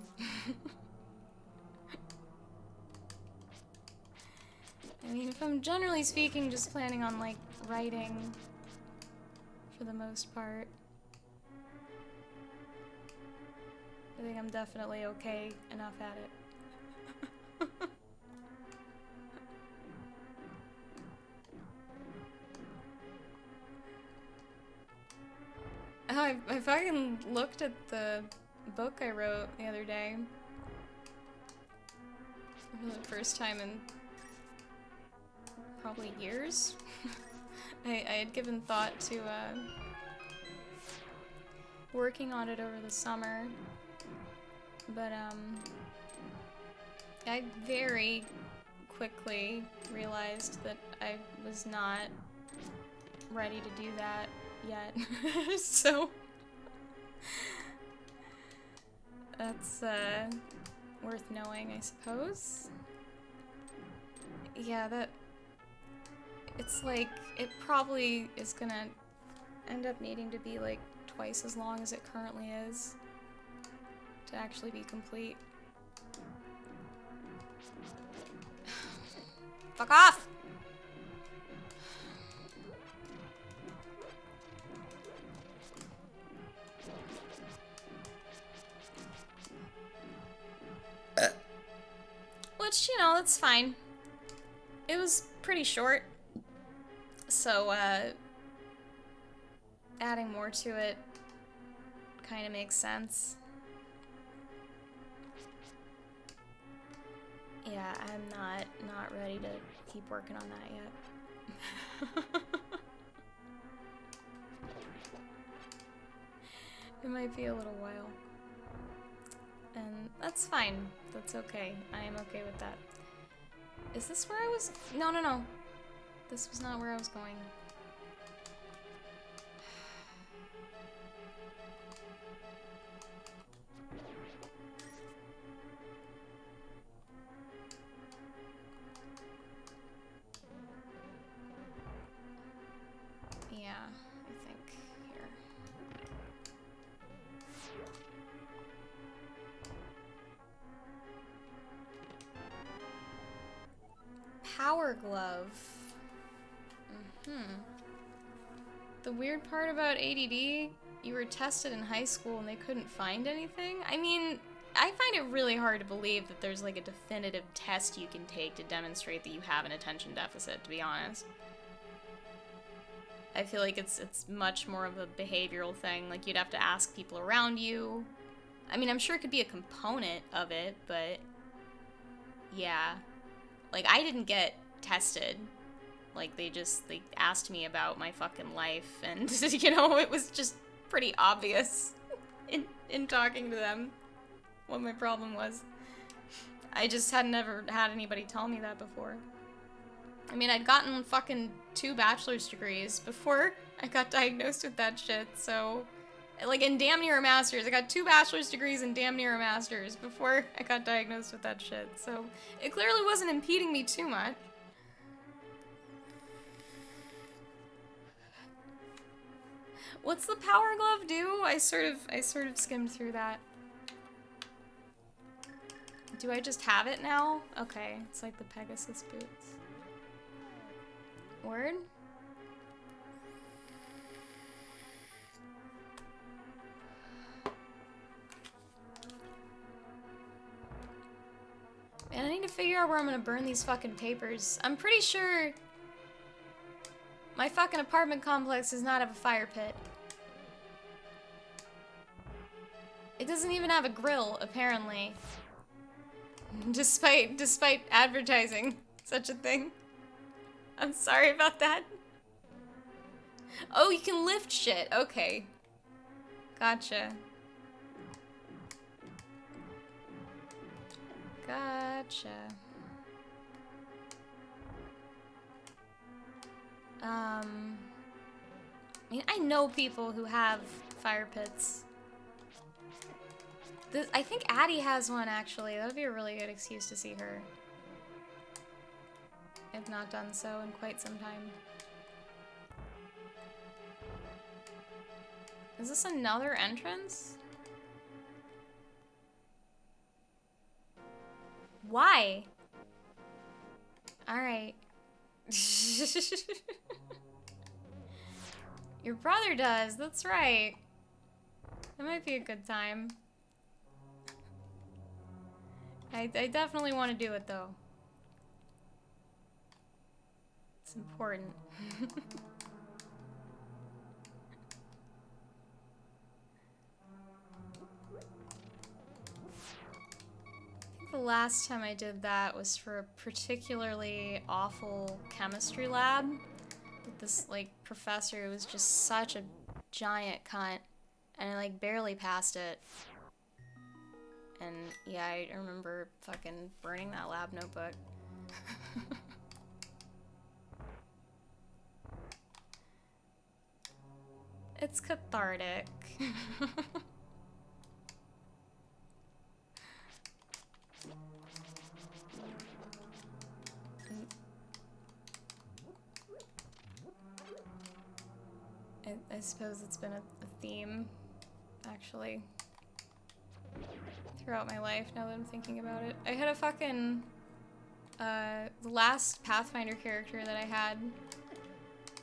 I mean, if I'm generally speaking just planning on, like, writing for the most part, I think I'm definitely okay enough at it. I fucking looked at the book I wrote the other day for the first time in probably years. I had given thought to working on it over the summer, but I very quickly realized that I was not ready to do that yet. So that's worth knowing, I suppose. Yeah, that it's like it probably is gonna end up needing to be like twice as long as it currently is to actually be complete. Fuck off! Which, you know, that's fine. It was pretty short, so adding more to it kind of makes sense. Yeah, I'm not ready to keep working on that yet. It might be a little while. And that's fine. That's okay. I am okay with that. Is this where I was? No. This was not where I was going. Power glove. The weird part about ADD, you were tested in high school and they couldn't find anything? I mean, I find it really hard to believe that there's like a definitive test you can take to demonstrate that you have an attention deficit, to be honest. I feel like it's much more of a behavioral thing. Like, you'd have to ask people around you. I mean, I'm sure it could be a component of it, but yeah. Like, I didn't get tested. Like, they asked me about my fucking life, and, you know, it was just pretty obvious in talking to them what my problem was. I just had never had anybody tell me that before. I mean, I'd gotten fucking 2 bachelor's degrees before I got diagnosed with that shit, so... Like, in damn near a master's. I got 2 bachelor's degrees and damn near a master's before I got diagnosed with that shit, so... It clearly wasn't impeding me too much. What's the power glove do? I sort of skimmed through that. Do I just have it now? Okay, it's like the Pegasus boots. Word? Man, I need to figure out where I'm gonna burn these fucking papers. I'm pretty sure my fucking apartment complex does not have a fire pit. It doesn't even have a grill, apparently. Despite advertising such a thing. I'm sorry about that. Oh, you can lift shit. Okay. Gotcha. Gotcha. I mean, I know people who have fire pits. I think Addie has one, actually. That would be a really good excuse to see her. I've not done so in quite some time. Is this another entrance? Why? Alright. Your brother does, that's right. That might be a good time. I definitely want to do it, though. It's important. I think the last time I did that was for a particularly awful chemistry lab with this, like, professor who was just such a giant cunt, and I, like, barely passed it. And, yeah, I remember fucking burning that lab notebook. It's cathartic. I suppose it's been a theme, actually, throughout my life, now that I'm thinking about it. I had a fucking... the last Pathfinder character that I had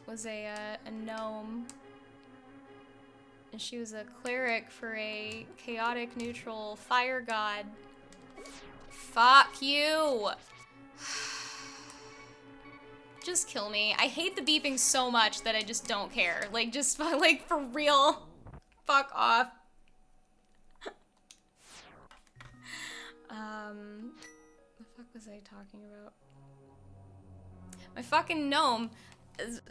was a gnome. And she was a cleric for a chaotic neutral fire god. Fuck you! Just kill me. I hate the beeping so much that I just don't care. Like, just, like, for real. Fuck off. The fuck was I talking about? My fucking gnome.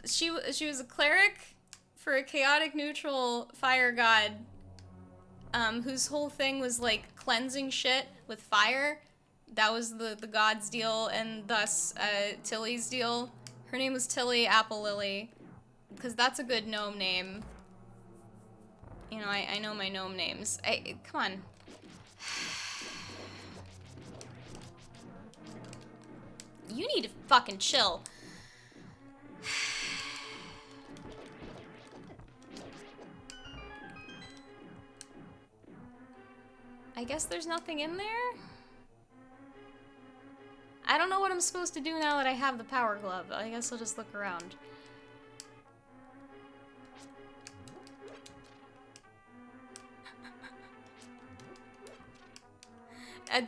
She was a cleric for a chaotic neutral fire god, whose whole thing was, like, cleansing shit with fire. That was the god's deal, and thus, Tilly's deal. Her name was Tilly Apple Lily, because that's a good gnome name. You know, I know my gnome names. Come on. You need to fucking chill. I guess there's nothing in there? I don't know what I'm supposed to do now that I have the power glove. I guess I'll just look around.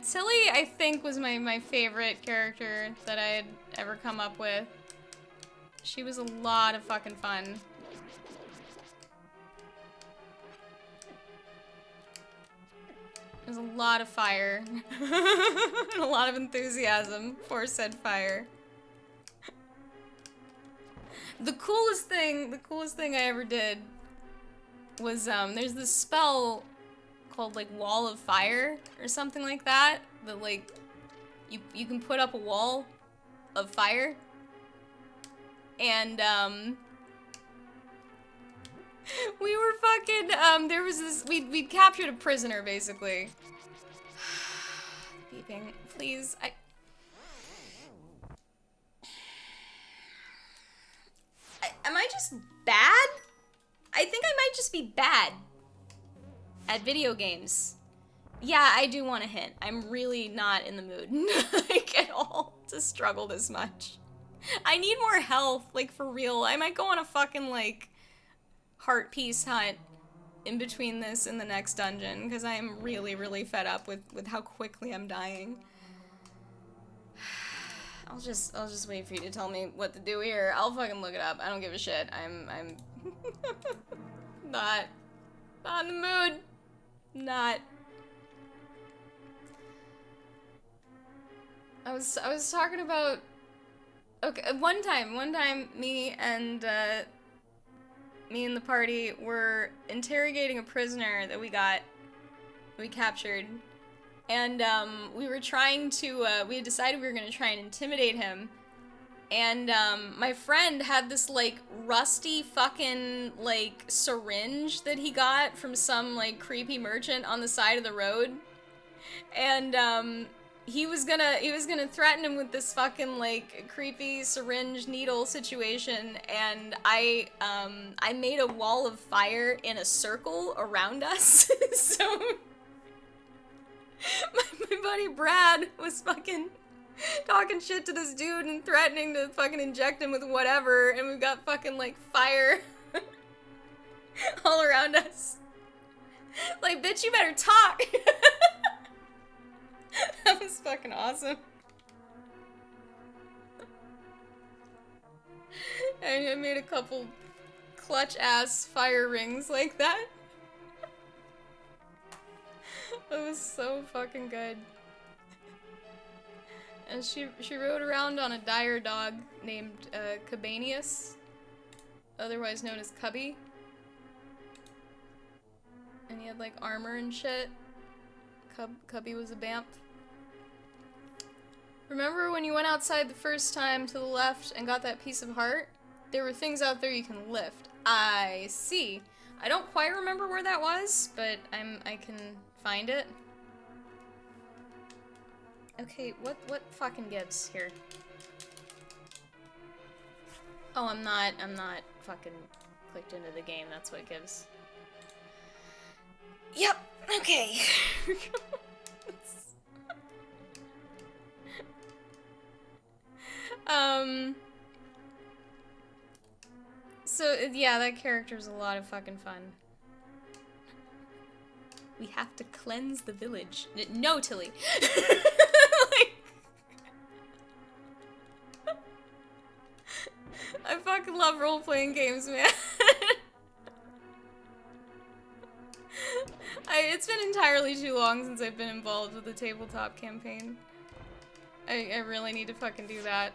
Tilly, I think, was my favorite character that I had ever come up with. She was a lot of fucking fun. There's a lot of fire. And a lot of enthusiasm for said fire. The coolest thing I ever did was, there's this spell called, like, Wall of Fire or something like that. That, like, you can put up a wall of fire. And, we were fucking, there was this, we'd captured a prisoner, basically. Beeping, please, am I just bad? I think I might just be bad at video games. Yeah, I do want a hint. I'm really not in the mood, like, at all, to struggle this much. I need more health, like, for real. I might go on a fucking, like, heart piece hunt in between this and the next dungeon, because I am really, really fed up with how quickly I'm dying. I'll just wait for you to tell me what to do here. I'll fucking look it up. I don't give a shit. I'm not in the mood. Not. I was talking about, okay, one time me and the party were interrogating a prisoner that we captured. And, we were trying to, we had decided we were gonna try and intimidate him. And, my friend had this, like, rusty fucking, like, syringe that he got from some, like, creepy merchant on the side of the road. And, he was gonna threaten him with this fucking, like, creepy syringe needle situation, and I made a wall of fire in a circle around us, so my buddy Brad was fucking talking shit to this dude and threatening to fucking inject him with whatever, and we've got fucking, like, fire all around us. Like, bitch, you better talk! That was fucking awesome. And I made a couple clutch-ass fire rings like that. That was so fucking good. And she rode around on a dire dog named Cabanius, otherwise known as Cubby. And he had, like, armor and shit. Cubby was a bamf. Remember when you went outside the first time to the left and got that piece of heart? There were things out there you can lift. I see. I don't quite remember where that was, but I can find it. Okay, what fucking gives here? Oh, I'm not fucking clicked into the game, that's what gives. Yep, okay. So, yeah, that character's a lot of fucking fun. We have to cleanse the village. No, Tilly. Like, I fucking love role-playing games, man. It's been entirely too long since I've been involved with the tabletop campaign. I really need to fucking do that.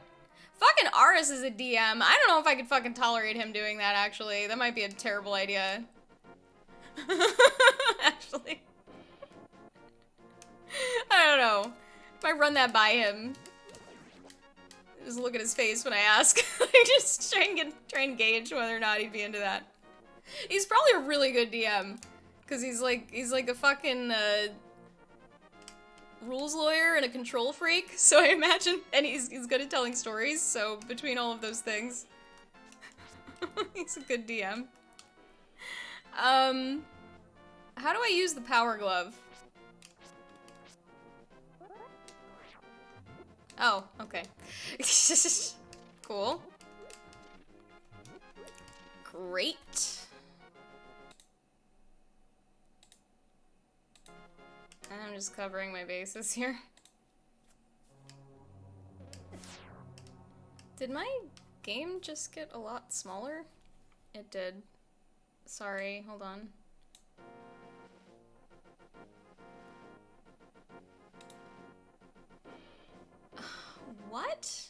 Fucking Aris is a DM. I don't know if I could fucking tolerate him doing that, actually. That might be a terrible idea. Actually. I don't know. If I run that by him. Just look at his face when I ask. I just try and gauge whether or not he'd be into that. He's probably a really good DM. Cause he's like a fucking, rules lawyer and a control freak, so I imagine, and he's good at telling stories, so between all of those things, he's a good DM. How do I use the power glove? Oh, okay. Cool. Great. And I'm just covering my bases here. Did my game just get a lot smaller? It did. Sorry, hold on. What?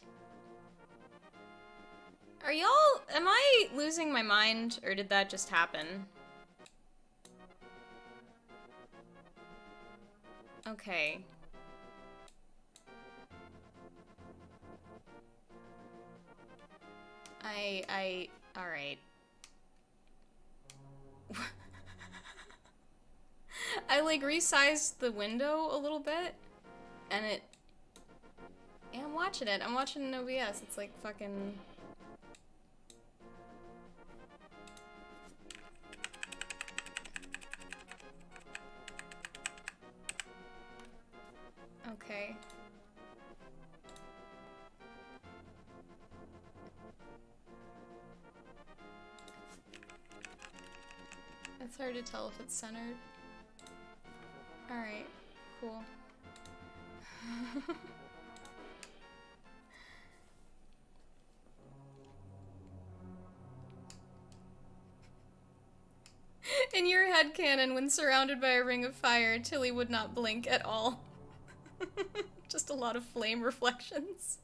Are y'all... Am I losing my mind, or did that just happen? Okay. Alright. I, like, resized the window a little bit, and it... Yeah, I'm watching it. I'm watching an OBS. It's like fucking... Okay. It's hard to tell if it's centered. Alright, cool. In your headcanon, when surrounded by a ring of fire, Tilly would not blink at all. Just a lot of flame reflections.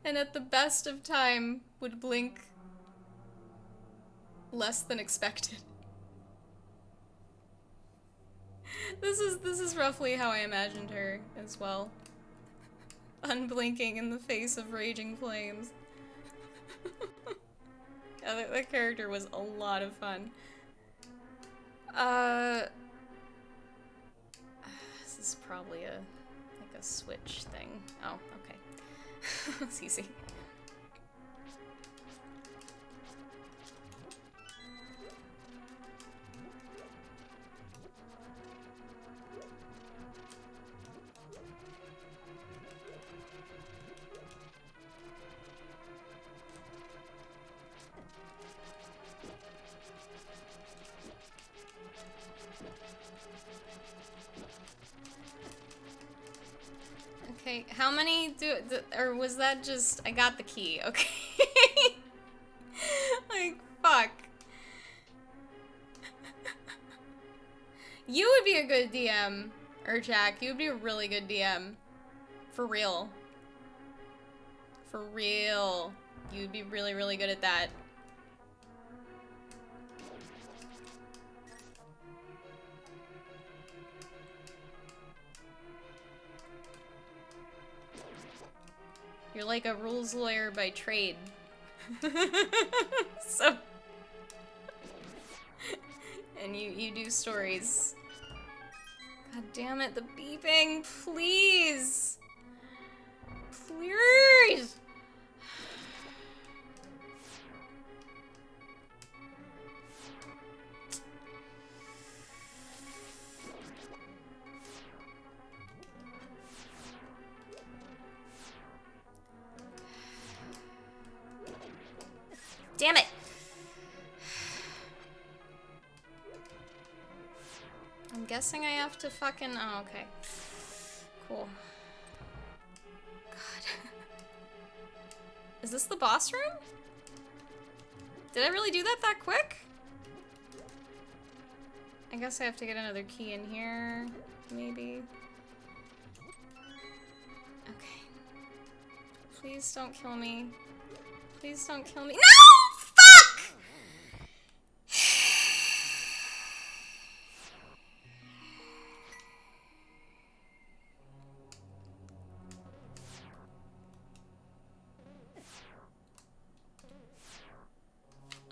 And at the best of time, would blink less than expected. This is roughly how I imagined her as well. Unblinking in the face of raging flames. Yeah, that character was a lot of fun. This is probably a switch thing. Oh, okay. It's easy. Okay, how many or was that just, I got the key, okay. Like, fuck. You would be a good DM, Jack. You would be a really good DM. For real. For real. You'd be really, really good at that. You're like a rules lawyer by trade. So... And you do stories. God damn it, the beeping, please! Please! Damn it! I'm guessing I have to fucking... Oh, okay. Cool. God. Is this the boss room? Did I really do that quick? I guess I have to get another key in here, maybe. Okay. Please don't kill me. Please don't kill me. No! Fuck!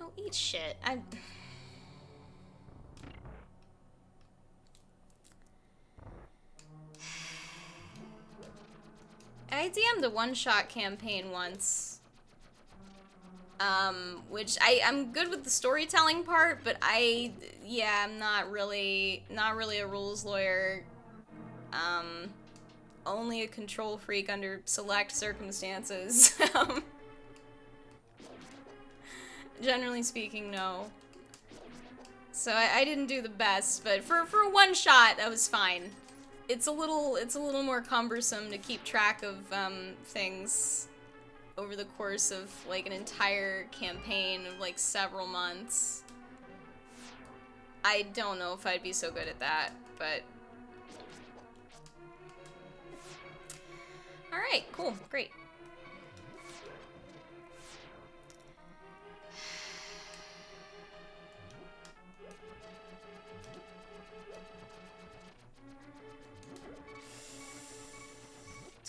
Oh, eat shit. I DM'd a one-shot campaign once. Which I'm good with the storytelling part, but I'm not really a rules lawyer. Only a control freak under select circumstances. Generally speaking, no. So I didn't do the best, but for a one shot, that was fine. It's a little more cumbersome to keep track of things over the course of like an entire campaign of like several months. I don't know if I'd be so good at that, but all right, cool, great.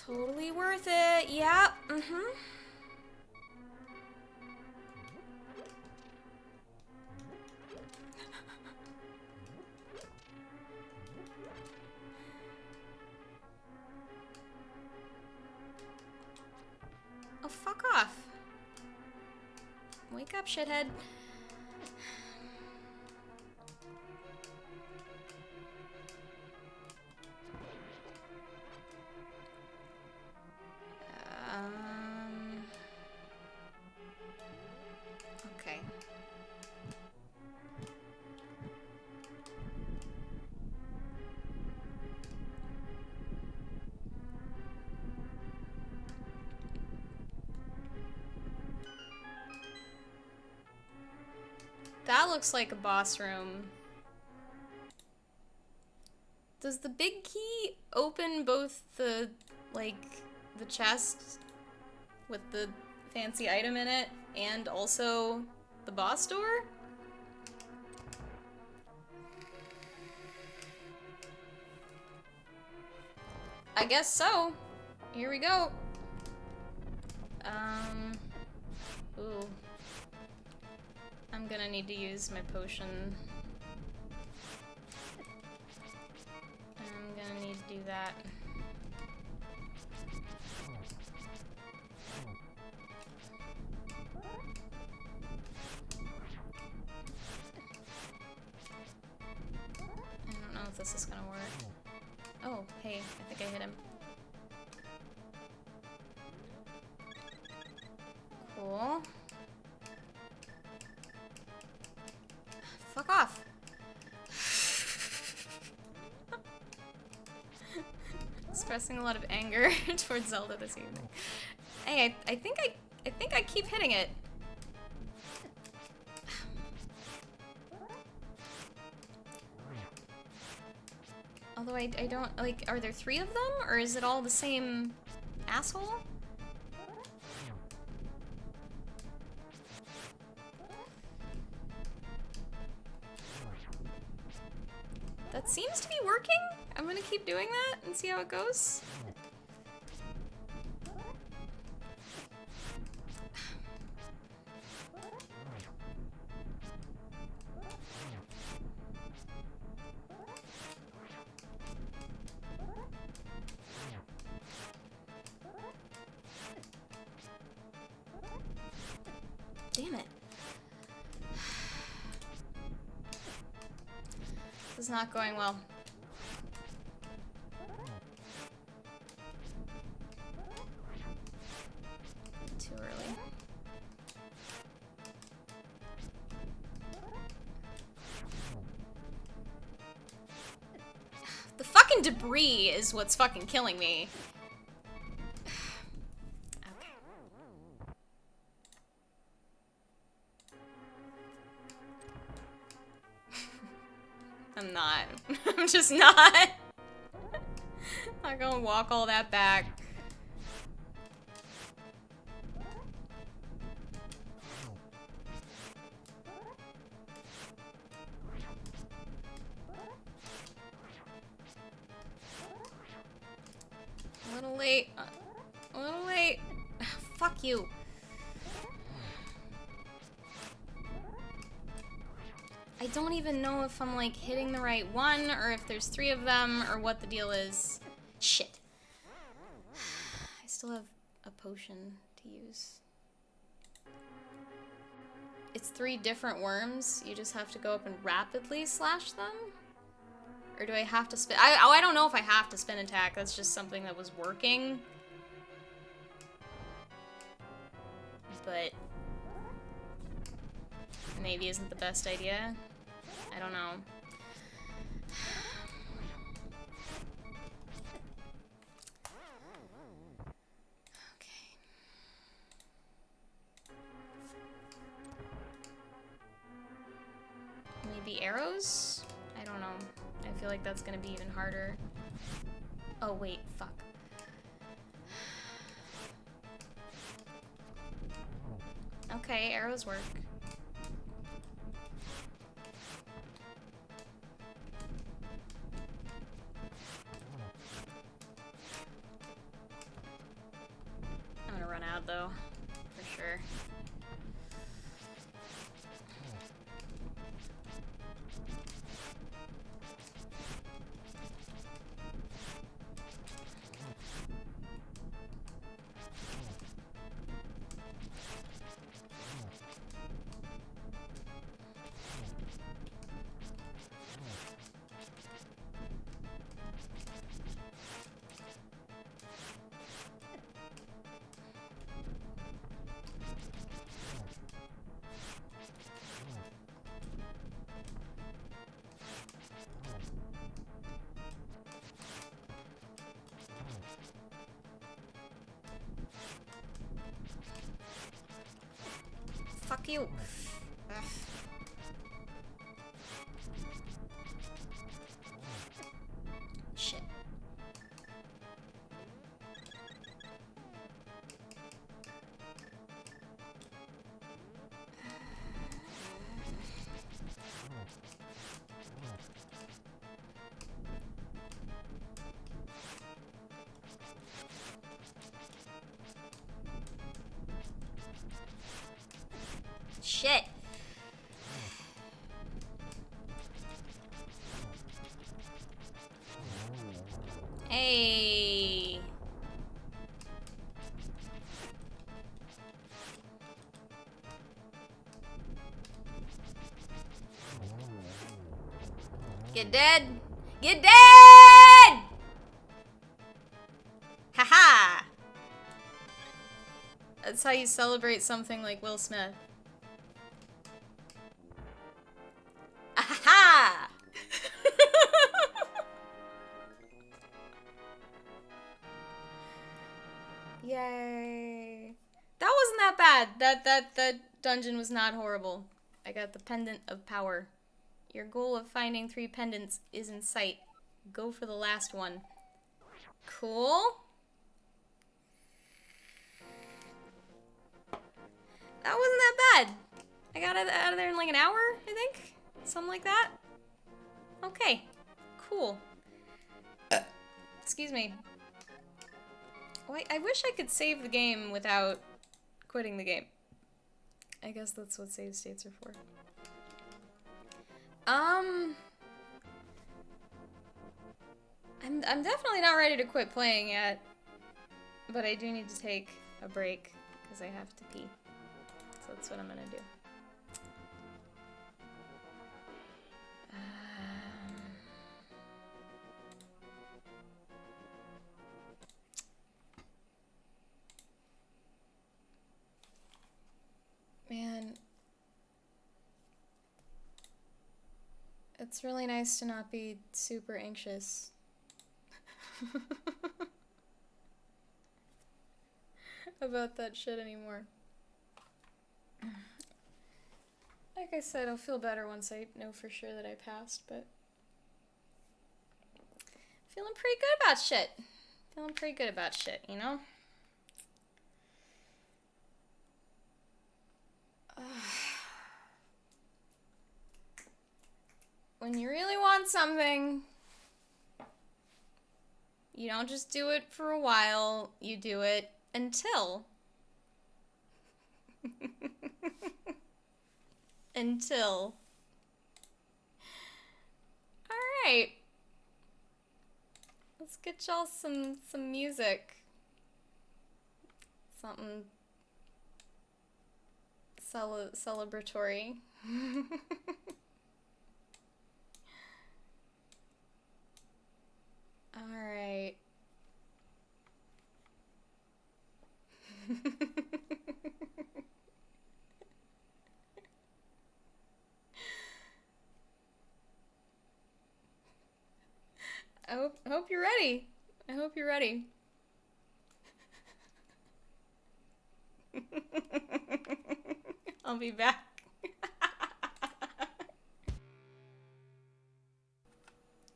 Totally worth it. Yeah. Mm-hmm. Oh, fuck off. Wake up, shithead. Okay. That looks like a boss room. Does the big key open both the, like, the chest with the fancy item in it and also the boss door? I guess so. Here we go. Ooh. I'm gonna need to use my potion. I'm gonna need to do that. I don't know if this is gonna work. Oh, hey, I think I hit him. Cool. Fuck off. Expressing a lot of anger towards Zelda this evening. Hey, I think I keep hitting it. Although I don't, like, are there 3 of them? Or is it all the same asshole? That seems to be working. I'm gonna keep doing that and see how it goes. Damn it. This is not going well. Too early. The fucking debris is what's fucking killing me. I'm not. I'm just not. I'm not gonna walk all that back. A little late. A little late. Fuck you. I don't even know if I'm, like, hitting the right one, or if there's 3 of them, or what the deal is. Shit. I still have a potion to use. it's 3 different worms. You just have to go up and rapidly slash them? Or do I have to spin? I don't know if I have to spin attack. That's just something that was working. But maybe isn't the best idea. I don't know. Okay. Maybe arrows? I don't know. I feel like that's gonna be even harder. Oh wait, fuck. Okay, arrows work. I'm gonna run out though, for sure. Fuck you. Ugh. Shit. Shit. Hey. Get dead. Get dead! Haha. That's how you celebrate something like Will Smith. Ahaha! Yay. That wasn't that bad. That dungeon was not horrible. I got the Pendant of Power. Your goal of finding 3 pendants is in sight. Go for the last one. Cool. That wasn't that bad. I got it out of there in like an hour, I think? Something like that. Okay. Cool. Excuse me. Wait, I wish I could save the game without quitting the game. I guess that's what save states are for. I'm definitely not ready to quit playing yet, but I do need to take a break because I have to pee. So that's what I'm gonna do. Man, it's really nice to not be super anxious. About that shit anymore. Like I said, I'll feel better once I know for sure that I passed, but feeling pretty good about shit. Feeling pretty good about shit, you know? When you really want something, you don't just do it for a while, you do it until. Until. Alright. Let's get y'all some music. Celebratory. Alright. I hope you're ready. I hope you're ready. I'll be back.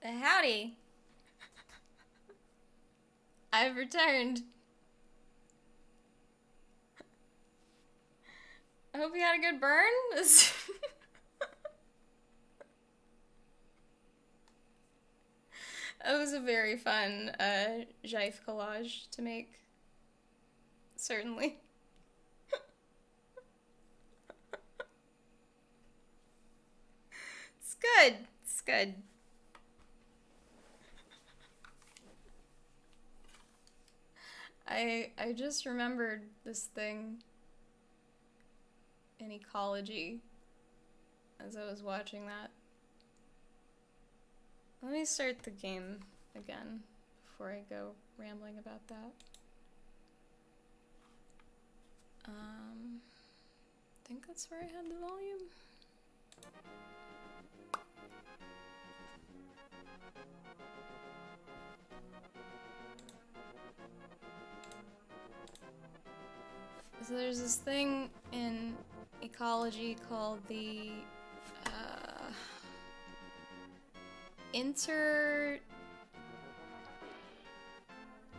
Howdy. I've returned. I hope you had a good burn. It was a very fun gif collage to make. Certainly. It's good. It's good. I just remembered this thing in ecology as I was watching that. Let me start the game again before I go rambling about that. I think that's where I had the volume. So there's this thing in ecology called the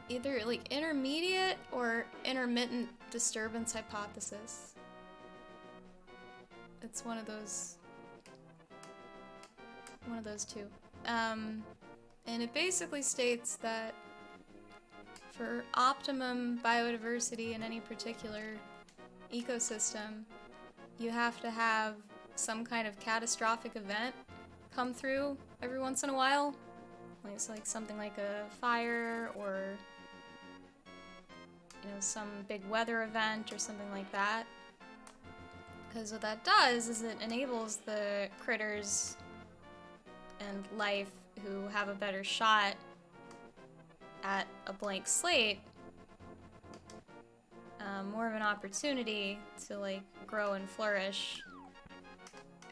either like intermediate or intermittent disturbance hypothesis. It's one of those two. And it basically states that for optimum biodiversity in any particular ecosystem, you have to have some kind of catastrophic event come through every once in a while. It's like something like a fire or, you know, some big weather event or something like that. Because what that does is it enables the critters and life who have a better shot at a blank slate, more of an opportunity to like grow and flourish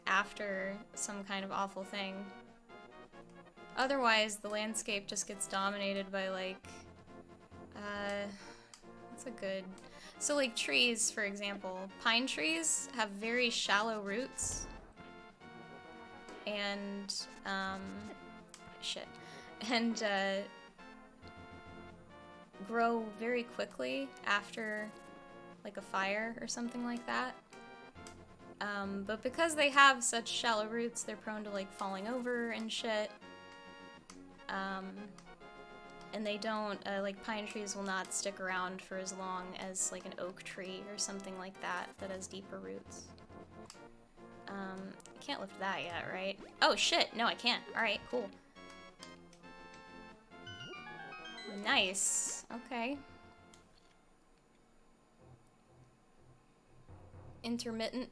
after some kind of awful thing. Otherwise, the landscape just gets dominated by like, what's a good... So like trees, for example, pine trees have very shallow roots and, grow very quickly after like a fire or something like that. But because they have such shallow roots, they're prone to like falling over and shit. And they don't, like pine trees will not stick around for as long as like an oak tree or something like that that has deeper roots. I can't lift that yet, right? Oh shit, no I can't. Alright, cool. Nice. Okay. Intermittent.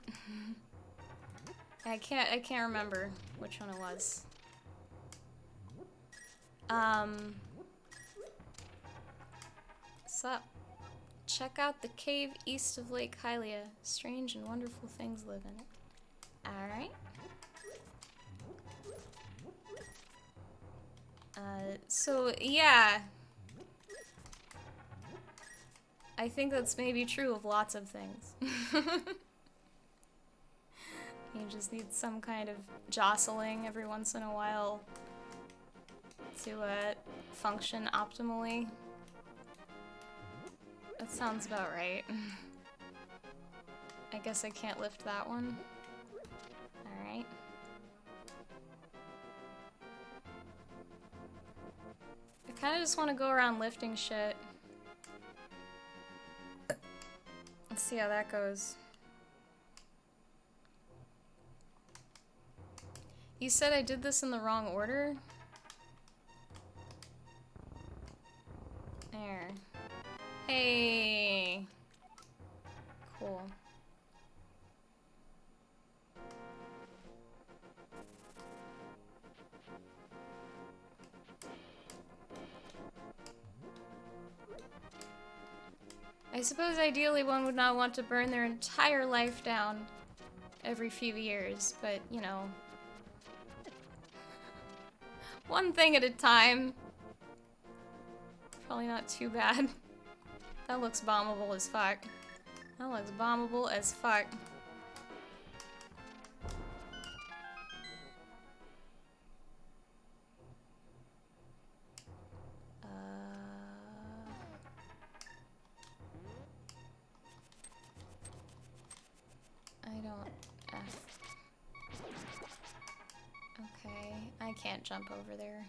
I can't remember which one it was. Sup? Check out the cave east of Lake Hylia. Strange and wonderful things live in it. Alright. So yeah. I think that's maybe true of lots of things. You just need some kind of jostling every once in a while to function optimally. That sounds about right. I guess I can't lift that one. Alright. I kinda just wanna go around lifting shit. Let's see how that goes. You said I did this in the wrong order? There. Hey. Cool. suppose ideally one would not want to burn their entire life down every few years, but, you know, one thing at a time. Probably not too bad. That looks bombable as fuck. That looks bombable as fuck. I don't... Okay, I can't jump over there.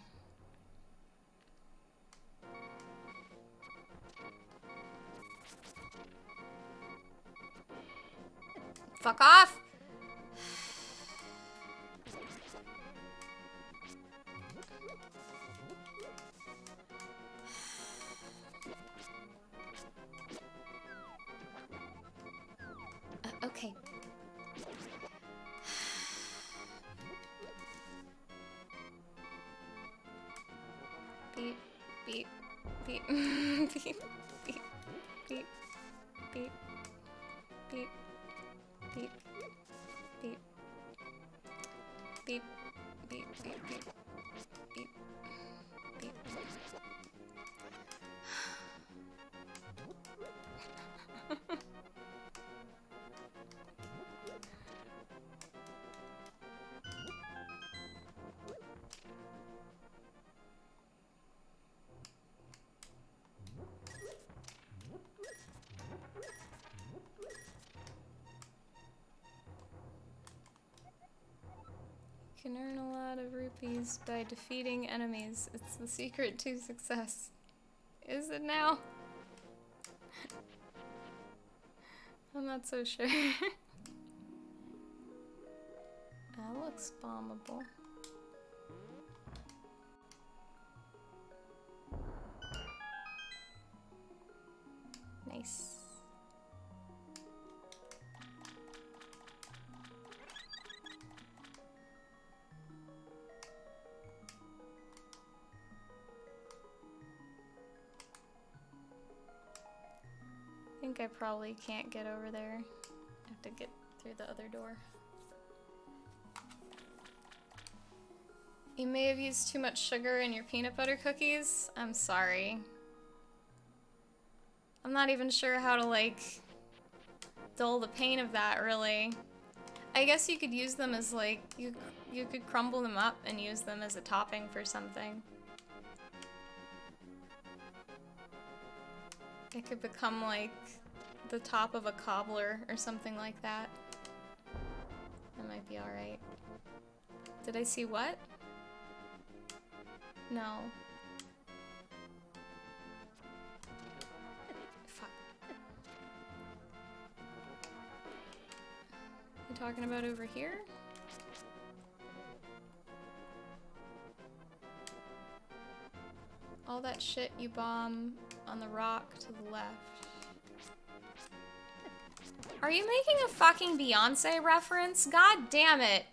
Fuck off! Okay. Beep, beep, beep, beep, beep, beep, beep, beep, beep, beep, beep, beep, beep, beep, beep, beep. You can earn a lot of rupees by defeating enemies. It's the secret to success. Is it now? I'm not so sure. That looks bombable. Nice. I think I probably can't get over there. I have to get through the other door. You may have used too much sugar in your peanut butter cookies. I'm sorry. I'm not even sure how to, like, dull the pain of that, really. I guess you could use them as, like, you could crumble them up and use them as a topping for something. It could become, like, the top of a cobbler or something like that. That might be alright. Did I see what? No. Fuck. You talking about over here? All that shit you bomb on the rock to the left. Are you making a fucking Beyonce reference? God damn it.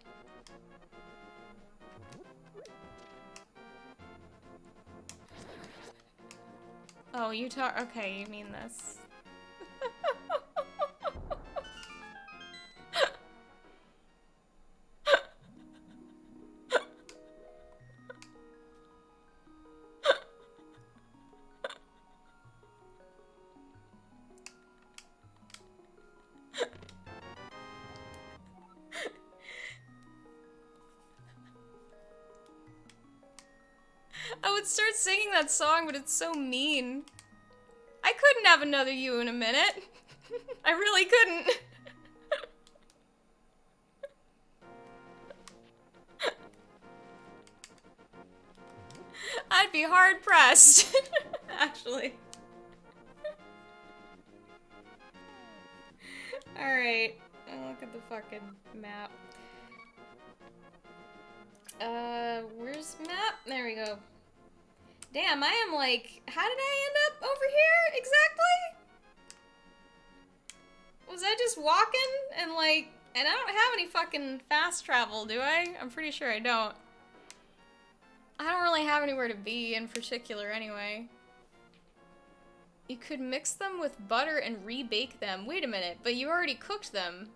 Oh, okay, you mean this. I would start singing that song, but it's so mean. I couldn't have another you in a minute. I really couldn't. I'd be hard pressed, actually. Alright, I'll look at the fucking map. Where's map? There we go. Damn, I am like, how did I end up over here exactly? Was I just walking and like, and I don't have any fucking fast travel, do I? I'm pretty sure I don't. I don't really have anywhere to be in particular anyway. You could mix them with butter and rebake them. Wait a minute, but you already cooked them.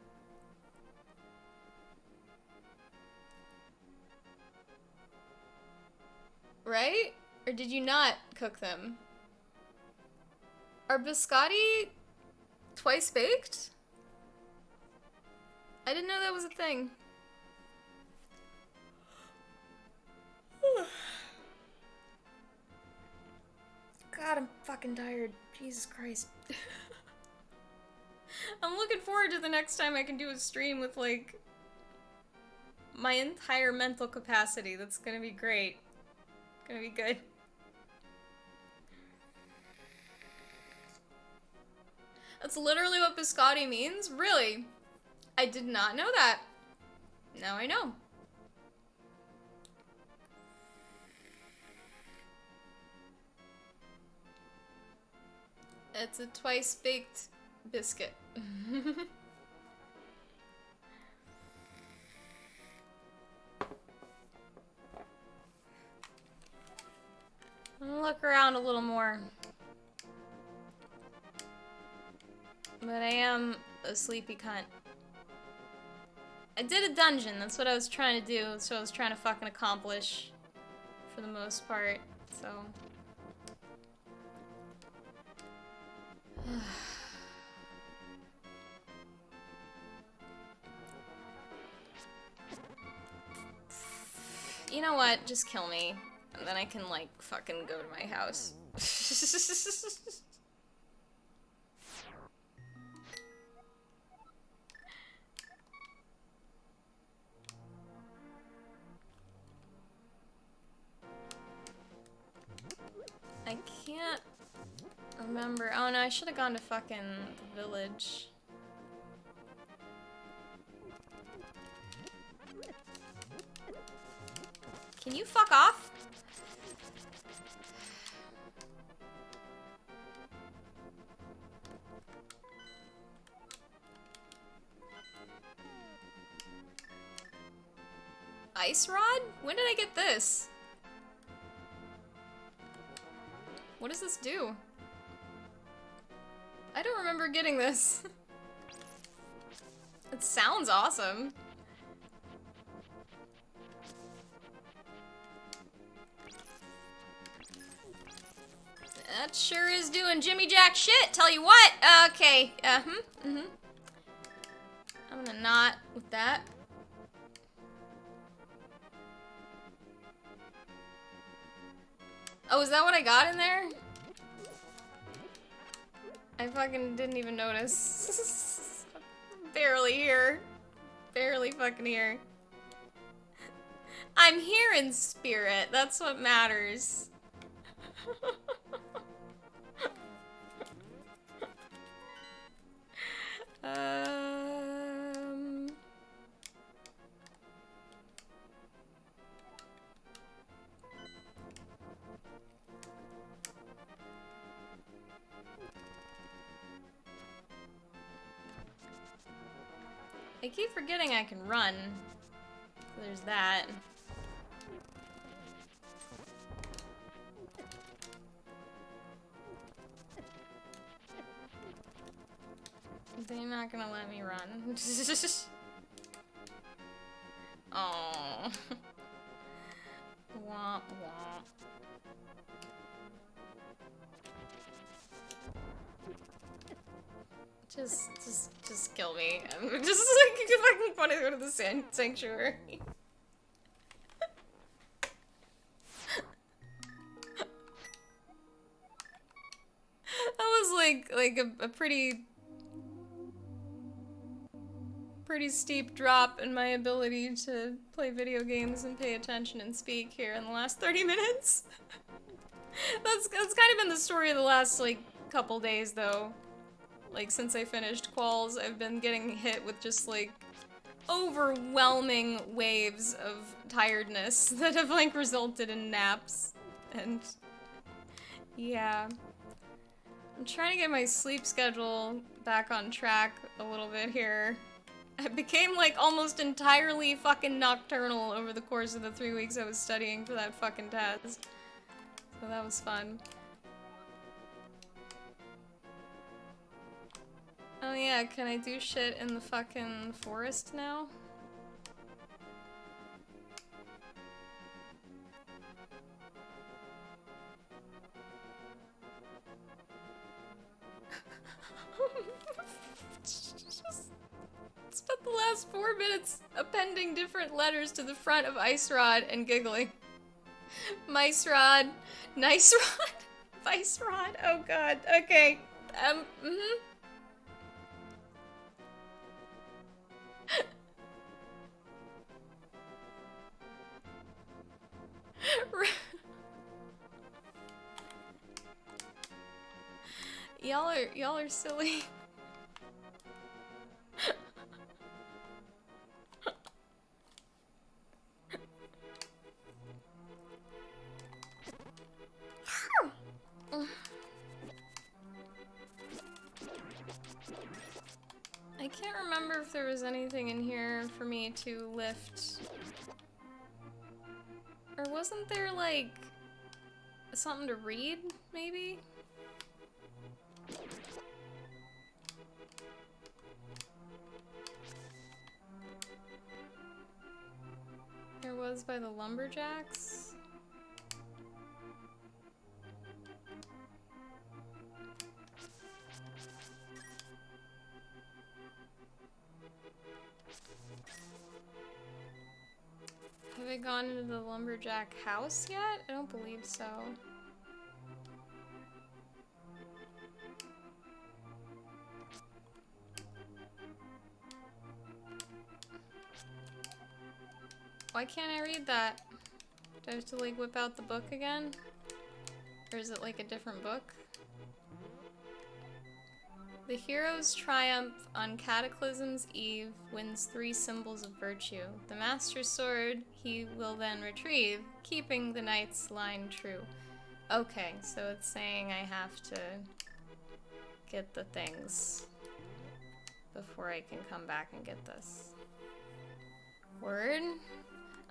Right? Or did you not cook them? Are biscotti twice baked? I didn't know that was a thing. God, I'm fucking tired. Jesus Christ. I'm looking forward to the next time I can do a stream with, like, my entire mental capacity. That's gonna be great. Gonna be good. That's literally what biscotti means? Really? I did not know that. Now I know. It's a twice-baked biscuit. I'll look around a little more. But I am a sleepy cunt. I did a dungeon, that's what I was trying to do. That's what I was trying to fucking accomplish. For the most part, so... You know what? Just kill me. And then I can, like, fucking go to my house. I can't remember. Oh no, I should have gone to fucking the village. Can you fuck off? Ice rod? When did I get this? What does this do? I don't remember getting this. It sounds awesome. That sure is doing Jimmy Jack shit, tell you what. Okay, I'm gonna not with that. Oh, is that what I got in there? I fucking didn't even notice. Barely here. Barely fucking here. I'm here in spirit, that's what matters. I keep forgetting I can run. So there's that. They're not gonna let me run. Oh. Womp womp. Just kill me. I'm just like, I want to go to the sanctuary. That was like a pretty steep drop in my ability to play video games and pay attention and speak here in the last 30 minutes. That's kind of been the story of the last, like, couple days, though. Like, since I finished quals, I've been getting hit with just, like, overwhelming waves of tiredness that have, like, resulted in naps. And, yeah. I'm trying to get my sleep schedule back on track a little bit here. I became, like, almost entirely fucking nocturnal over the course of the 3 weeks I was studying for that fucking test. So that was fun. yeah, can I do shit in the fucking forest now? Just spent the last 4 minutes appending different letters to the front of Ice Rod and giggling. Mice Rod, Nice Rod, Vice Rod, oh god, okay. Y'all are silly. I can't remember if there was anything in here for me to lift. Or wasn't there, like, something to read, maybe? There was by the lumberjacks. Have I gone into the lumberjack house yet? I don't believe so. Why can't I read that? Do I have to, like, whip out the book again? Or is it, like, a different book? The hero's triumph on Cataclysm's eve wins 3 symbols of virtue. The Master's sword he will then retrieve, keeping the knight's line true. Okay, so it's saying I have to get the things before I can come back and get this. Word?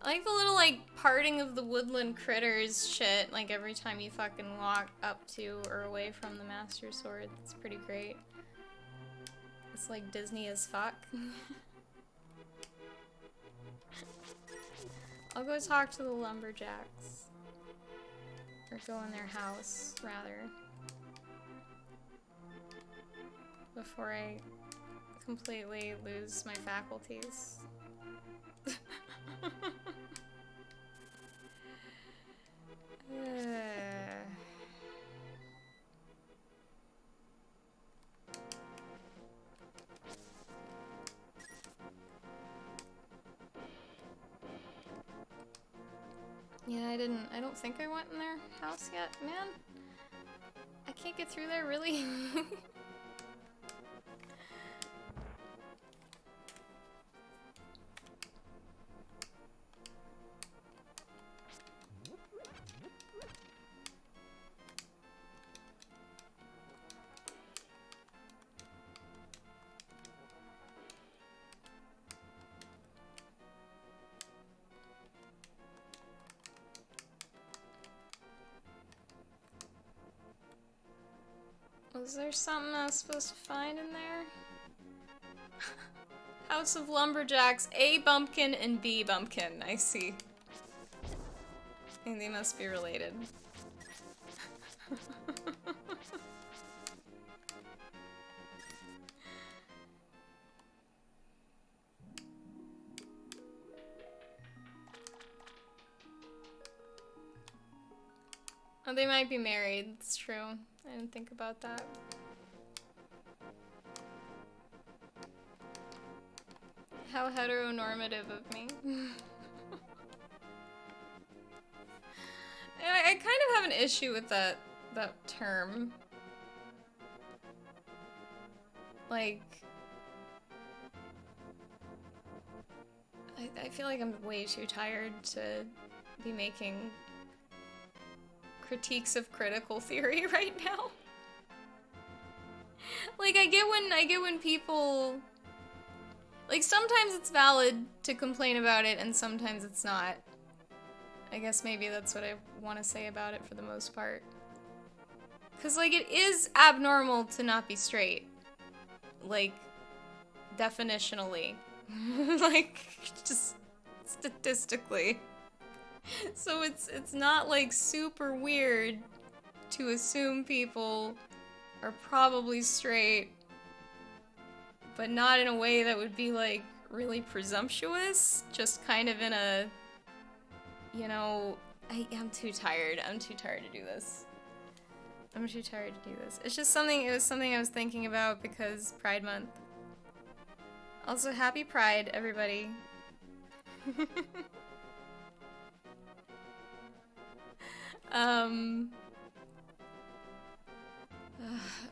I like the little, like, parting of the woodland critters shit, like, every time you fucking walk up to or away from the Master Sword. It's pretty great. It's, like, Disney as fuck. I'll go talk to the lumberjacks. Or go in their house, rather. Before I completely lose my faculties. Yeah, I don't think I went in their house yet. Man, I can't get through there, really? Was there something I was supposed to find in there? House of Lumberjacks, A bumpkin and B bumpkin, I see. And they must be related. Oh, they might be married, it's true. I didn't think about that. How heteronormative of me. I kind of have an issue with that term. Like, I feel like I'm way too tired to be making critiques of critical theory right now. Like, I get when people, like, sometimes it's valid to complain about it and sometimes it's not. I guess maybe that's what I want to say about it for the most part. 'Cause, like, it is abnormal to not be straight. like, definitionally. Like, just statistically. So it's not, like, super weird to assume people are probably straight, but not in a way that would be, like, really presumptuous, just kind of in a, you know, I'm too tired. I'm too tired to do this. I'm too tired to do this. It's just something, it was something I was thinking about because Pride Month. Also, happy Pride, everybody.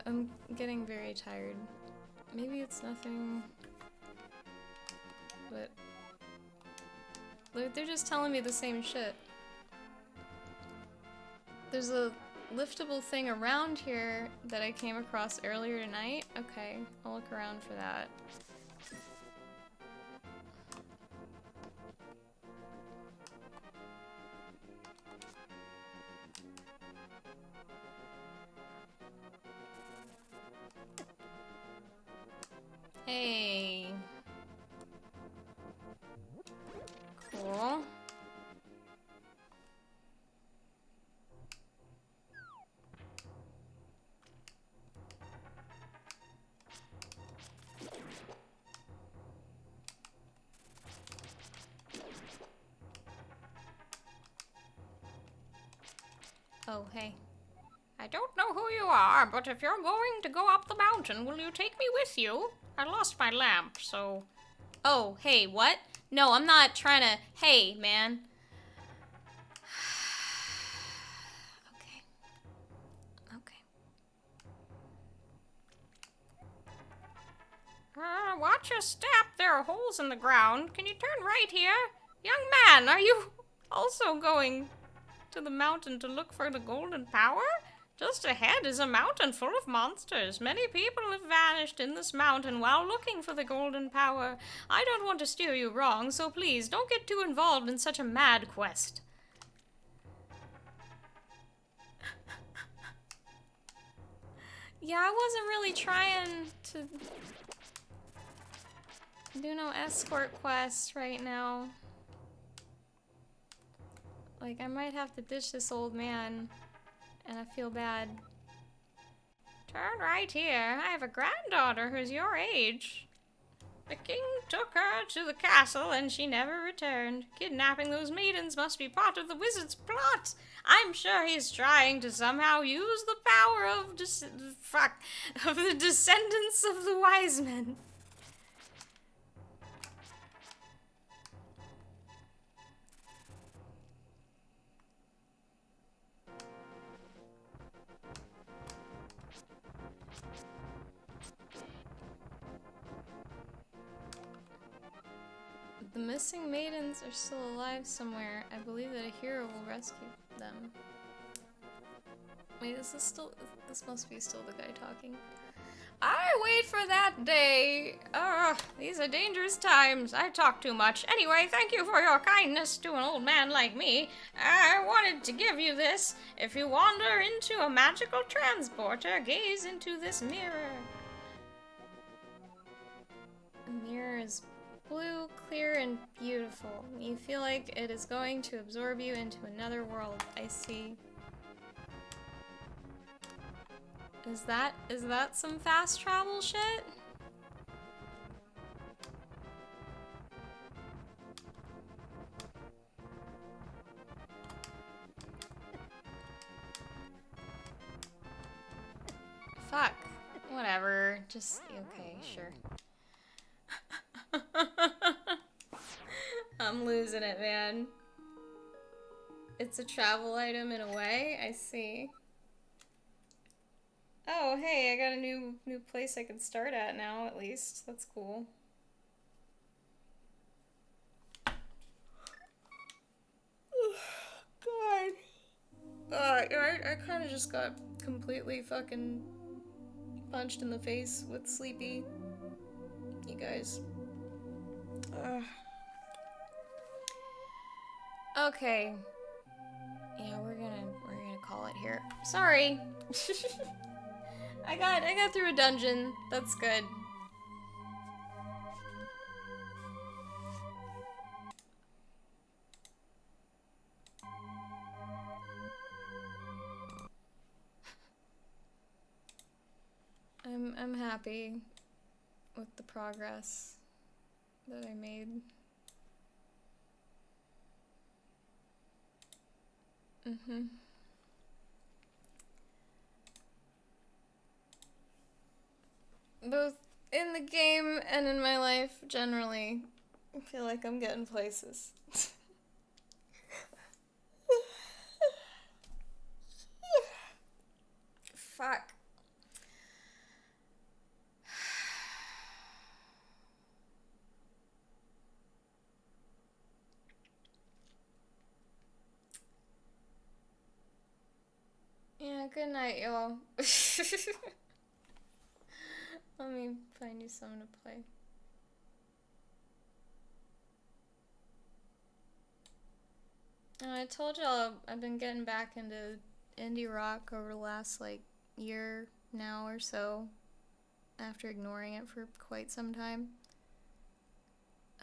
I'm getting very tired. Maybe it's nothing, but they're just telling me the same shit. There's a liftable thing around here that I came across earlier tonight. Okay, I'll look around for that. Hey. Cool. Oh, hey. I don't know who you are, but if you're going to go up the mountain, will you take me with you? I lost my lamp, so... Oh, hey, what? No, I'm not trying to... Hey, man. Okay. Okay. Watch your step. There are holes in the ground. Can you turn right here? Young man, are you also going to the mountain to look for the golden power? Just ahead is a mountain full of monsters. Many people have vanished in this mountain while looking for the golden power. I don't want to steer you wrong, so please don't get too involved in such a mad quest. Yeah, I wasn't really trying to do no escort quests right now. Like, I might have to ditch this old man, and I feel bad. Turn right here. I have a granddaughter who's your age. The king took her to the castle and she never returned. Kidnapping those maidens must be part of the wizard's plot. I'm sure he's trying to somehow use the power of the descendants of the wise men. The missing maidens are still alive somewhere. I believe that a hero will rescue them. Wait, is this still... This must be still the guy talking. I wait for that day. These are dangerous times. I talk too much. Anyway, thank you for your kindness to an old man like me. I wanted to give you this. If you wander into a magical transporter, gaze into this mirror. The mirror is blue, clear, and beautiful. You feel like it is going to absorb you into another world. I see. Is that some fast travel shit? Fuck. Whatever. Just, okay, sure. I'm losing it, man. It's a travel item in a way, I see. Oh, hey, I got a new place I can start at now, at least. That's cool. God. I kind of just got completely fucking punched in the face with sleepy. You guys. Okay. Yeah, we're gonna call it here. Sorry. I got through a dungeon. That's good. I'm happy with the progress that I made. Both in the game and in my life generally, I feel like I'm getting places. Fuck. Yeah, good night, y'all. Let me find you something to play. I told y'all I've been getting back into indie rock over the last, like, year now or so, after ignoring it for quite some time.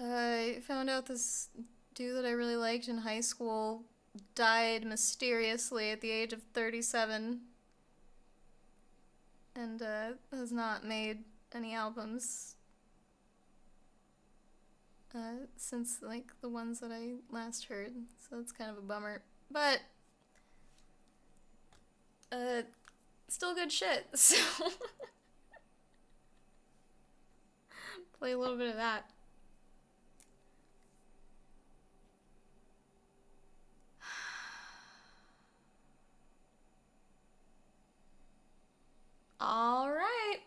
I found out this dude that I really liked in high school died mysteriously at the age of 37 and has not made any albums since, like, the ones that I last heard, so it's kind of a bummer, but still good shit, so play a little bit of that. All right.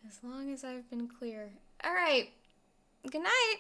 As long as I've been clear. All right. Good night.